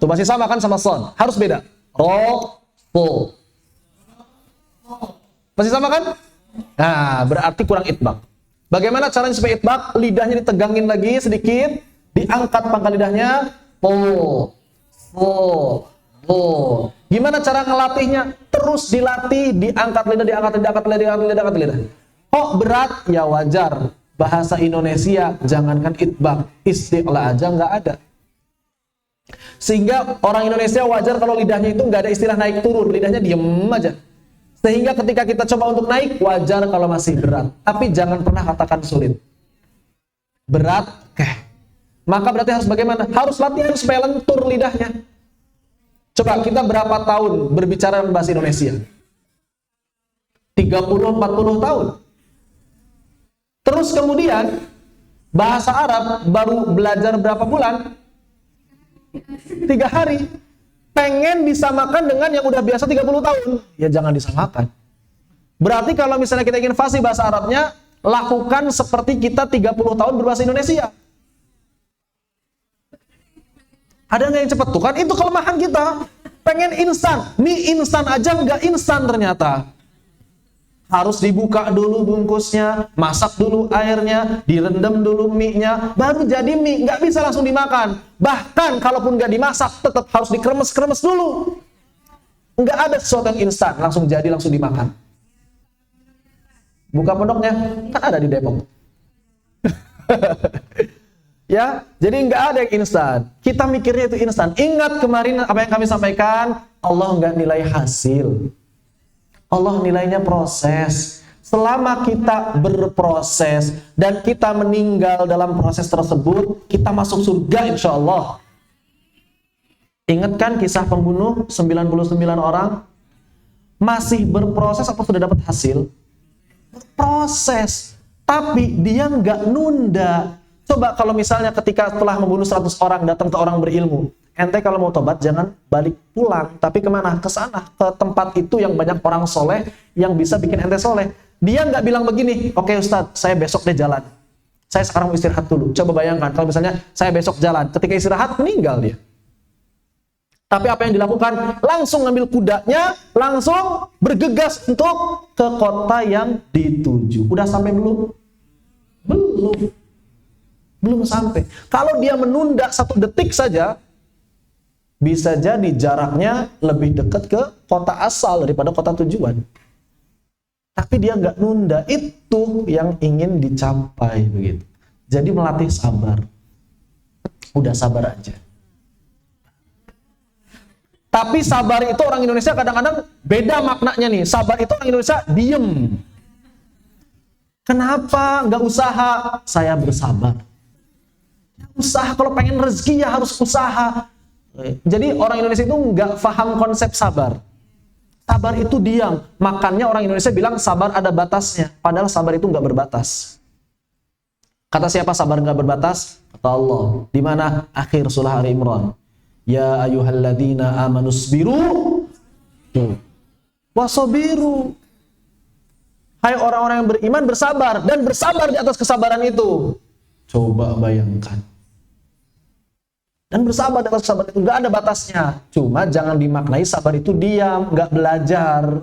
Tuh masih sama kan sama son, harus beda. Ro, fo. Masih sama kan? Nah, berarti kurang itbaq. Bagaimana caranya supaya itbaq? Lidahnya ditegangin lagi sedikit, diangkat pangkal lidahnya. Po. Gimana cara ngelatihnya? Terus dilatih, diangkat lidah. Kok berat? Ya wajar. Bahasa Indonesia, jangankan itbaq, isti'la aja nggak ada. Sehingga orang Indonesia wajar kalau lidahnya itu nggak ada istilah naik turun, lidahnya diem aja. Sehingga ketika kita coba untuk naik, wajar kalau masih berat. Tapi jangan pernah katakan sulit. Berat, maka berarti harus bagaimana? Harus latihan supaya lentur lidahnya. Coba kita berapa tahun berbicara bahasa Indonesia? 30-40 tahun. Terus kemudian bahasa Arab baru belajar berapa bulan? 3 hari. Pengen disamakan dengan yang udah biasa 30 tahun. Ya jangan disamakan. Berarti kalau misalnya kita ingin fasih bahasa Arabnya, lakukan seperti kita 30 tahun berbahasa Indonesia. Ada nggak yang cepat tuh kan? Itu kelemahan kita. Pengen instan. Mie instan aja nggak instan ternyata. Harus dibuka dulu bungkusnya, masak dulu airnya, direndam dulu mie-nya, baru jadi mie. Nggak bisa langsung dimakan. Bahkan kalaupun nggak dimasak, tetap harus dikremes-kremes dulu. Nggak ada sesuatu yang instan, langsung jadi, langsung dimakan. Buka pondoknya, kan ada di Depok. Ya, jadi nggak ada yang instan. Kita mikirnya itu instan. Ingat kemarin apa yang kami sampaikan, Allah nggak nilai hasil. Allah nilainya proses. Selama kita berproses dan kita meninggal dalam proses tersebut, kita masuk surga insya Allah. Ingat kan kisah pembunuh 99 orang? Masih berproses atau sudah dapat hasil? Berproses. Tapi dia nggak nunda. Coba kalau misalnya ketika setelah membunuh 100 orang datang ke orang berilmu, ente kalau mau tobat jangan balik pulang, tapi kemana? Ke sana, ke tempat itu yang banyak orang soleh yang bisa bikin ente soleh. Dia nggak bilang begini, oke Ustadz, saya besok deh jalan. Saya sekarang mau istirahat dulu. Coba bayangkan kalau misalnya saya besok jalan, ketika istirahat meninggal dia. Tapi apa yang dilakukan? Langsung ngambil kudanya, langsung bergegas untuk ke kota yang dituju. Udah sampai belum? Belum. Belum sampai. Kalau dia menunda 1 detik saja, bisa jadi jaraknya lebih dekat ke kota asal daripada kota tujuan. Tapi dia nggak nunda, itu yang ingin dicapai begitu. Jadi melatih sabar. Udah sabar aja. Tapi sabar itu orang Indonesia kadang-kadang beda maknanya nih. Sabar itu orang Indonesia diem. Kenapa nggak usaha? Saya bersabar. Usaha, kalau pengen rezeki ya harus usaha. Jadi orang Indonesia itu nggak paham konsep sabar. Sabar itu diam. Makanya orang Indonesia bilang sabar ada batasnya. Padahal sabar itu nggak berbatas. Kata siapa sabar nggak berbatas? Kata Allah. Di mana? Akhir surah Ali Imran. Ya ayyuhalladzina amanusbiru wasobiru. Hai orang-orang yang beriman, bersabar. Dan bersabar di atas kesabaran itu. Coba bayangkan. Dan bersabar di atas kesabaran itu nggak ada batasnya. Cuma jangan dimaknai sabar itu diam, nggak belajar.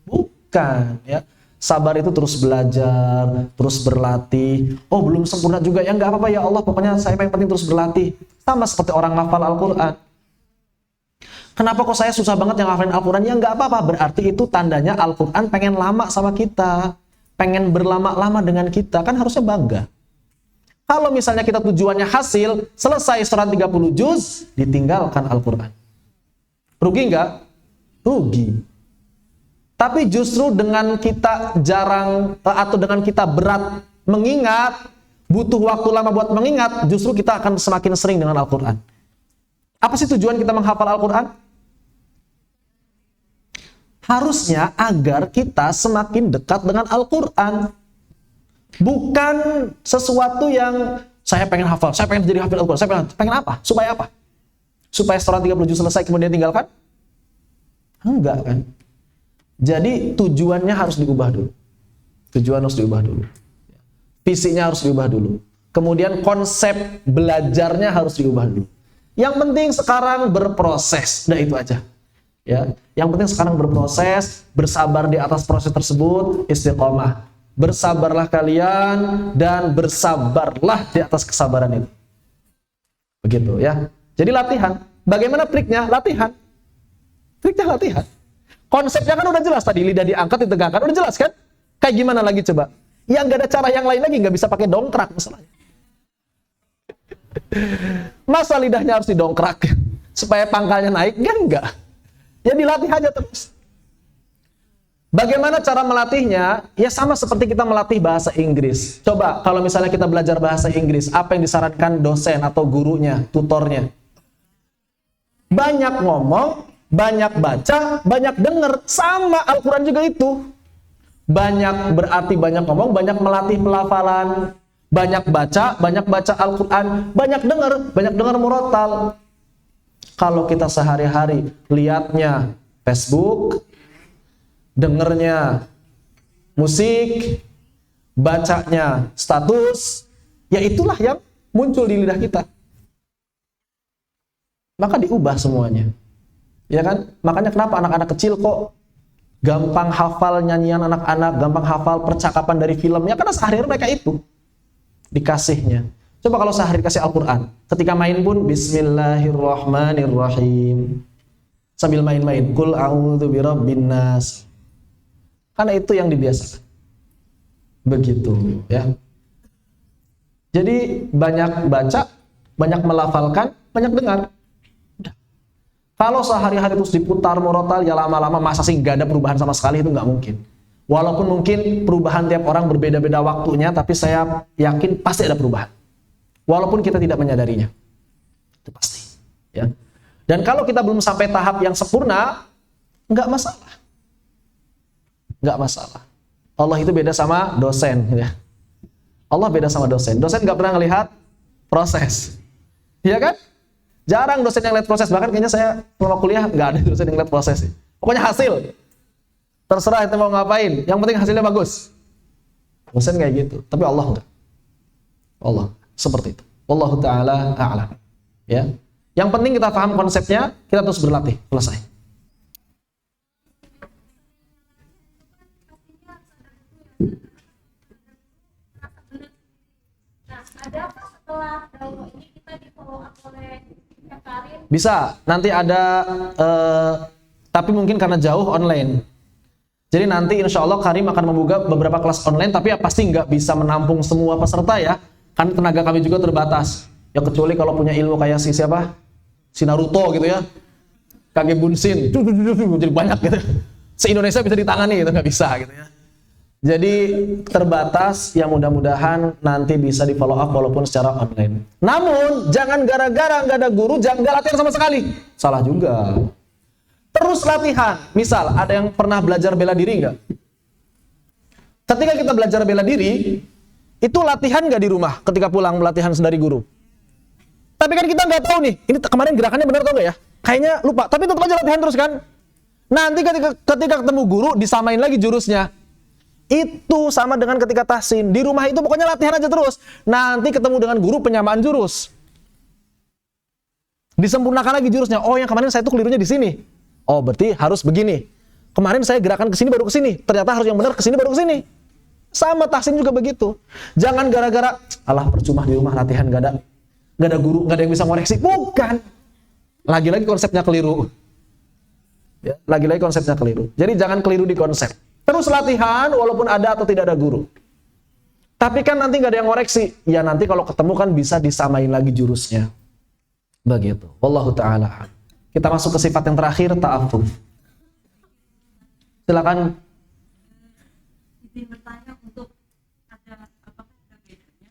Bukan, ya. Sabar itu terus belajar, terus berlatih. Oh, belum sempurna juga ya, nggak apa-apa ya Allah. Pokoknya saya yang penting terus berlatih. Sama seperti orang ngafal Al-Quran. Kenapa kok saya susah banget yang ngafalin Al-Quran? Ya nggak apa-apa. Berarti itu tandanya Al-Quran pengen lama sama kita, pengen berlama-lama dengan kita. Kan harusnya bangga. Kalau misalnya kita tujuannya hasil, selesai surat 30 juz, ditinggalkan Al-Quran. Rugi nggak? Rugi. Tapi justru dengan kita jarang, atau dengan kita berat mengingat, butuh waktu lama buat mengingat, justru kita akan semakin sering dengan Al-Quran. Apa sih tujuan kita menghafal Al-Quran? Harusnya agar kita semakin dekat dengan Al-Quran. Bukan sesuatu yang saya pengen hafal, saya pengen jadi hafal Al-Quran, saya pengen apa? Supaya apa? Supaya surat 30 juz selesai kemudian tinggalkan? Enggak kan? Jadi tujuannya harus diubah dulu. Tujuan harus diubah dulu. Visinya harus diubah dulu. Kemudian konsep belajarnya harus diubah dulu. Yang penting sekarang berproses. Udah itu aja. Ya, yang penting sekarang berproses, bersabar di atas proses tersebut, istiqomah. Bersabarlah kalian dan bersabarlah di atas kesabaran itu. Begitu ya. Jadi latihan. Bagaimana triknya? Latihan. Triknya latihan. Konsepnya kan udah jelas tadi, lidah diangkat, ditegakkan, udah jelas kan? Kayak gimana lagi coba? Ya nggak ada cara yang lain lagi, nggak bisa pakai dongkrak masalahnya. Masa lidahnya harus didongkrak supaya pangkalnya naik? Kan enggak. Ya dilatih aja terus. Bagaimana cara melatihnya? Ya sama seperti kita melatih bahasa Inggris. Coba kalau misalnya kita belajar bahasa Inggris, apa yang disarankan dosen atau gurunya, tutornya? Banyak ngomong, banyak baca, banyak denger. Sama Al-Quran juga itu. Banyak berarti banyak ngomong, banyak melatih pelafalan. Banyak baca Al-Quran. Banyak dengar murotal. Kalau kita sehari-hari lihatnya Facebook, dengernya musik, bacanya status, ya itulah yang muncul di lidah kita. Maka diubah semuanya. Ya kan? Makanya kenapa anak-anak kecil kok gampang hafal nyanyian anak-anak, gampang hafal percakapan dari filmnya, karena sehari-hari mereka itu dikasihnya. Coba kalau sehari kasih Al-Quran, ketika main pun Bismillahirrahmanirrahim, sambil main-main Qul a'udzu birabbin nas. Karena itu yang dibiasakan. Begitu ya. Jadi banyak baca, banyak melafalkan, banyak dengar. Kalau sehari-hari terus diputar murotal, ya lama-lama masa sih nggak ada perubahan sama sekali, itu nggak mungkin. Walaupun mungkin perubahan tiap orang berbeda-beda waktunya, tapi saya yakin pasti ada perubahan. Walaupun kita tidak menyadarinya. Itu pasti. Ya. Dan kalau kita belum sampai tahap yang sempurna, nggak masalah. Nggak masalah. Allah itu beda sama dosen. Ya. Allah beda sama dosen. Dosen nggak pernah ngelihat proses. Iya kan? Jarang dosen yang lihat proses. Bahkan kayaknya saya selama kuliah nggak ada dosen yang lihat proses. Pokoknya hasil. Terserah itu mau ngapain. Yang penting hasilnya bagus. Dosen kayak gitu. Tapi Allah enggak. Allah. Seperti itu. Wallahu taala a'lam. Ya. Yang penting kita paham konsepnya, kita terus berlatih. Selesai. Nah, ada apa setelah daurah ini kita di follow up oleh Kak Karim? Bisa. Nanti ada tapi mungkin karena jauh online. Jadi nanti insya Allah Karim akan membuka beberapa kelas online, tapi ya pasti nggak bisa menampung semua peserta ya. Kan tenaga kami juga terbatas. Ya kecuali kalau punya ilmu kayak si siapa? Si Naruto gitu ya. Kage Bunshin. Jadi banyak gitu. Se-Indonesia bisa ditangani gitu, nggak bisa gitu ya. Jadi terbatas, yang mudah-mudahan nanti bisa di follow up walaupun secara online. Namun jangan gara-gara nggak ada guru, jangan nggak latihan sama sekali. Salah juga. Terus latihan. Misal ada yang pernah belajar bela diri nggak? Ketika kita belajar bela diri, itu latihan nggak di rumah ketika pulang latihan dari guru? Tapi kan kita nggak tahu nih, ini kemarin gerakannya benar atau nggak ya? Kayaknya lupa, tapi tetap aja latihan terus kan? Nanti ketika ketemu guru, disamain lagi jurusnya. Itu sama dengan ketika tahsin. Di rumah itu pokoknya latihan aja terus. Nanti ketemu dengan guru, penyamaan jurus. Disempurnakan lagi jurusnya. Oh, yang kemarin saya tuh kelirunya di sini. Oh, berarti harus begini. Kemarin saya gerakan ke sini baru ke sini. Ternyata harus yang benar ke sini baru ke sini. Sama tahsin juga begitu. Jangan gara-gara, alah percuma di rumah latihan gak ada guru, gak ada yang bisa ngoreksi. Bukan. Lagi-lagi konsepnya keliru. Ya, lagi-lagi konsepnya keliru. Jadi jangan keliru di konsep. Terus latihan walaupun ada atau tidak ada guru. Tapi kan nanti gak ada yang ngoreksi. Ya nanti kalau ketemu kan bisa disamain lagi jurusnya. Begitu. Wallahu ta'ala. Kita masuk ke sifat yang terakhir, ta'affuf. Silakan. Izin bertanya untuk apakah ada bedanya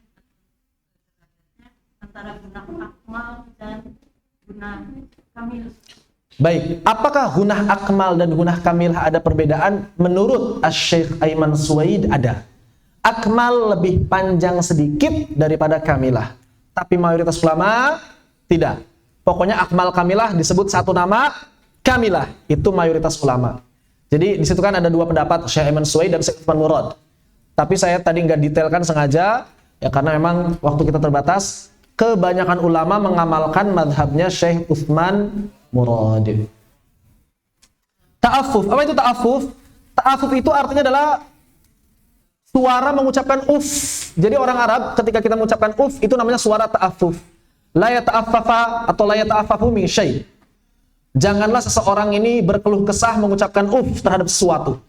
antara gunah akmal dan gunah kamil? Baik, apakah gunah akmal dan gunah kamilah ada perbedaan? Menurut Asy-Syaikh Aiman Suwaid ada. Akmal lebih panjang sedikit daripada kamilah. Tapi mayoritas ulama tidak. Pokoknya akmal kamilah disebut satu nama, kamilah. Itu mayoritas ulama. Jadi di situ kan ada dua pendapat, Syekh Aiman Suwaid dan Syekh Utsman Murad. Tapi saya tadi nggak detailkan sengaja, ya karena memang waktu kita terbatas. Kebanyakan ulama mengamalkan madhabnya Syekh Utsman Murad. Ta'affuf, apa itu ta'affuf? Ta'affuf itu artinya adalah suara mengucapkan uf. Jadi orang Arab ketika kita mengucapkan uf itu namanya suara ta'affuf. La yata'affafa atau la yata'affafu min syai'. Janganlah seseorang ini berkeluh kesah mengucapkan uf terhadap sesuatu.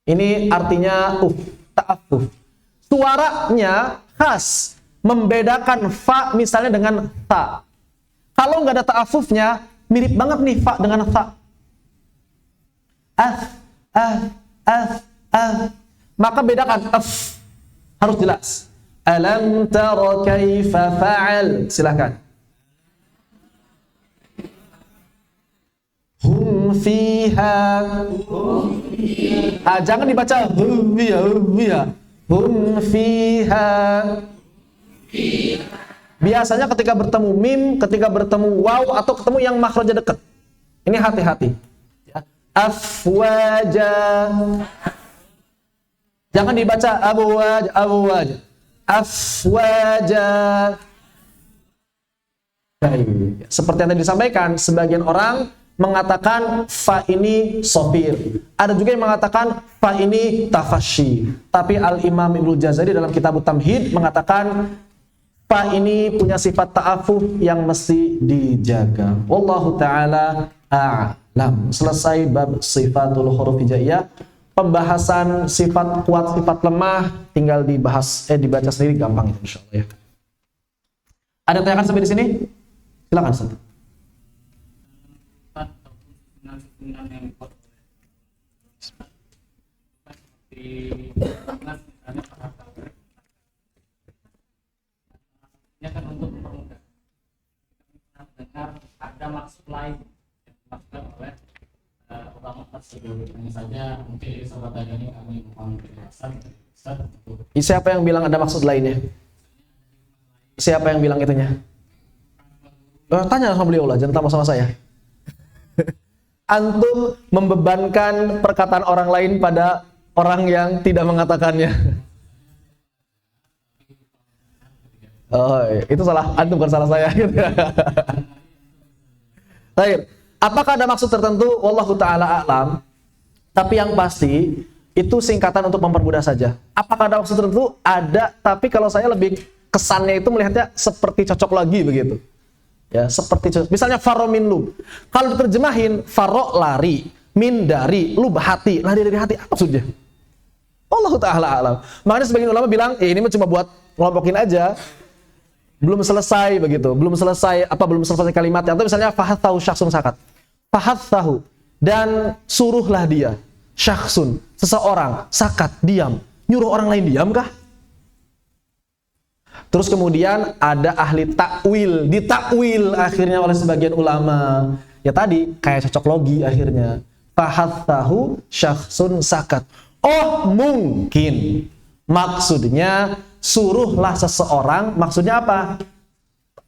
Ini artinya uf, ta'affuf. Suaranya khas, membedakan fa misalnya dengan ta. Kalau nggak ada ta'affufnya, mirip banget nih fa dengan ta. Maka bedakan af. Harus jelas. Alam tara kaifa fa'al. Silakan. Hum fiha. Jangan dibaca hum fiha. Hum fiha. Biasanya ketika bertemu mim, ketika bertemu waw atau ketemu yang makhrajnya dekat. Ini hati-hati. Afwaja. Jangan dibaca abwaj. Afwaja. Baik. Seperti yang tadi disampaikan, sebagian orang mengatakan fa ini sofir. Ada juga yang mengatakan fa ini tafashi. Tapi Al-Imam Ibnu Jazari dalam kitab Tamhid mengatakan fa ini punya sifat ta'affuf yang mesti dijaga. Wallahu ta'ala a'lam. Selesai bab sifatul huruf hijaiyah. Pembahasan sifat kuat, sifat lemah tinggal dibaca sendiri, gampang itu insyaallah ya. Ada tanyakan sampai di sini? Silakan Ustaz. Kan untuk mempermudah dengar ada maksud lain yang dimaksudkan oleh ulama tersebut. Hanya saja mungkin sobat tadi ini kami mohon penjelasan untuk Siapa yang bilang ada maksud lainnya? Siapa yang bilang itunya? Tanya sama beliau lah, jangan tanya sama saya. Antum membebankan perkataan orang lain pada orang yang tidak mengatakannya. Oh, itu salah antum, bukan salah saya. Baik. Apakah ada maksud tertentu? Wallahu taala a'lam. Tapi yang pasti itu singkatan untuk mempermudah saja. Apakah ada maksud tertentu? Ada, tapi kalau saya lebih kesannya itu melihatnya seperti cocok lagi begitu. Ya, seperti cocok. Misalnya faro min lub. Kalau diterjemahin faro lari, min dari, lub hati, lari dari hati, apa maksudnya? Wallahu taala a'lam. Makanya sebagian ulama bilang, ini cuma buat ngelompokin aja. Belum selesai begitu, belum selesai kalimatnya. Atau misalnya fahathahu syakhsun sakat. Fahathahu, dan suruhlah dia, syakhsun, seseorang, sakat, diam. Nyuruh orang lain diam kah? Terus kemudian ada ahli takwil, ditakwil akhirnya oleh sebagian ulama. Ya tadi kayak cocok logi akhirnya. Fahathahu syakhsun sakat. Oh, mungkin maksudnya suruhlah seseorang, maksudnya apa?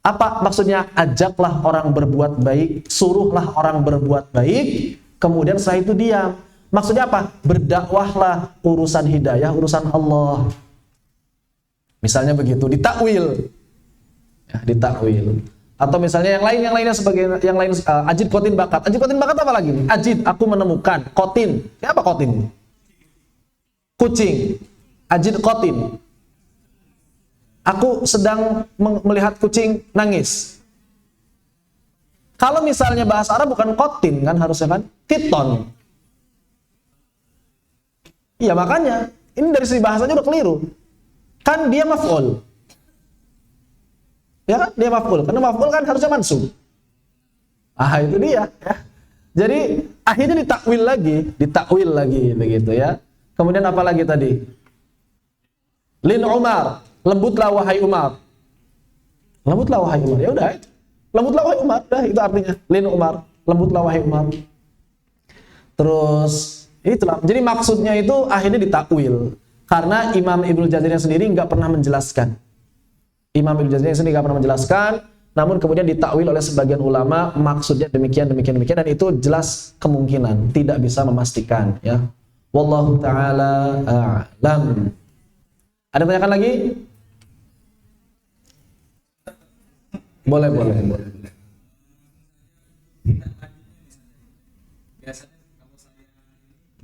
Apa maksudnya? Ajaklah orang berbuat baik, suruhlah orang berbuat baik, kemudian setelah itu diam. Maksudnya apa? Berdakwahlah, urusan hidayah, urusan Allah. Misalnya begitu, ditakwil. Ya, ditakwil. Atau misalnya yang lainnya sebagai ajid kotin bakat. Ajid kotin bakat apa lagi? Ajid, aku menemukan. Kotin. Apa kotin? Kucing. Ajid kotin. Aku sedang melihat kucing nangis. Kalau misalnya bahasa Arab bukan kotin kan harusnya kan kiton. Iya makanya ini dari segi bahasanya udah keliru. Kan dia maf'ul. Ya kan dia maf'ul. Karena maf'ul kan harusnya mansub. Ah itu dia. Ya. Jadi akhirnya ditakwil lagi begitu ya. Kemudian apa lagi tadi? Lin Umar. Lembutlah wahai Umar. Lembutlah wahai Umar. Ya udah. Lembutlah wahai Umar. Dah itu artinya. Lin Umar. Lembutlah wahai Umar. Terus itulah. Jadi maksudnya itu akhirnya ditakwil. Karena Imam Ibnu Jazari sendiri nggak pernah menjelaskan. Imam Ibnu Jazari sendiri nggak pernah menjelaskan. Namun kemudian ditakwil oleh sebagian ulama maksudnya demikian dan itu jelas kemungkinan, tidak bisa memastikan. Ya. Wallahu taala a'lam. Ada tanyakan lagi? Boleh. Biasanya kalau saya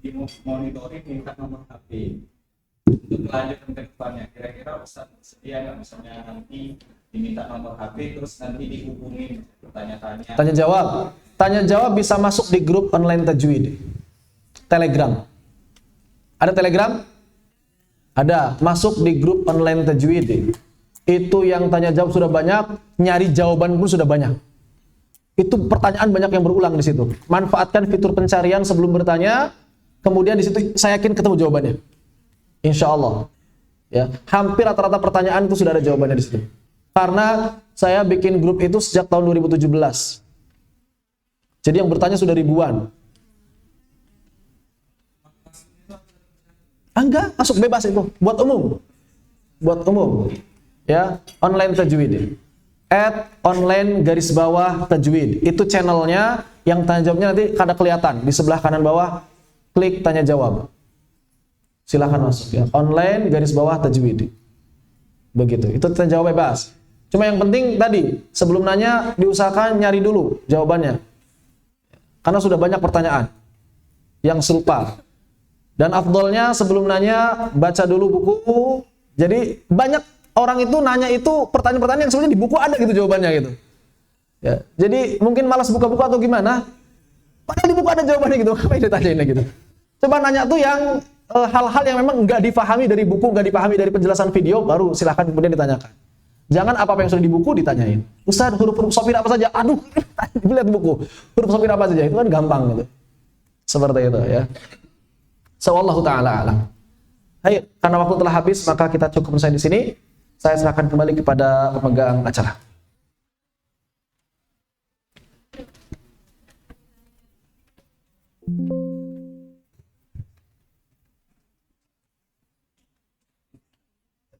di monitoring minta nomor HP untuk melanjutkan ke depannya, kira-kira Ustaz sedia nggak misalnya nanti diminta nomor HP terus nanti dihubungin bertanya-tanya. Tanya jawab bisa masuk di grup online tajwid Telegram. Ada Telegram? Ada, masuk di grup online tajwid. Itu yang tanya jawab sudah banyak, nyari jawaban pun sudah banyak. Itu pertanyaan banyak yang berulang di situ. Manfaatkan fitur pencarian sebelum bertanya, kemudian di situ saya yakin ketemu jawabannya. Insya Allah. Ya, hampir rata-rata pertanyaan itu sudah ada jawabannya di situ. Karena saya bikin grup itu sejak tahun 2017. Jadi yang bertanya sudah ribuan. Enggak, masuk bebas itu, buat umum. Ya, online tajwid. @online_tajwid. Itu channelnya, yang tanya jawabnya nanti kada kelihatan di sebelah kanan bawah, klik tanya jawab. Silahkan masuk ya. online_tajwid. Begitu. Itu tanya jawab bebas. Cuma yang penting tadi, sebelum nanya diusahakan nyari dulu jawabannya. Karena sudah banyak pertanyaan yang serupa. Dan afdolnya sebelum nanya baca dulu buku. Jadi banyak orang itu nanya itu pertanyaan-pertanyaan yang sebenarnya di buku ada gitu jawabannya gitu. Ya, jadi mungkin malas buka-buku atau gimana? Padahal di buku ada jawabannya gitu. Ngapain ditanyain gitu? Coba nanya tuh yang hal-hal yang memang nggak dipahami dari buku, nggak dipahami dari penjelasan video, baru silahkan kemudian ditanyakan. Jangan apa-apa yang sudah di buku ditanyain. Ustaz, huruf-huruf sopir apa saja? Aduh, lihat buku. Huruf sopir apa saja? Itu kan gampang gitu. Seperti itu ya. Wallahu ta'ala a'lam. Hai, karena waktu telah habis, maka kita cukup sampai di sini. Saya serahkan kembali kepada pemegang acara.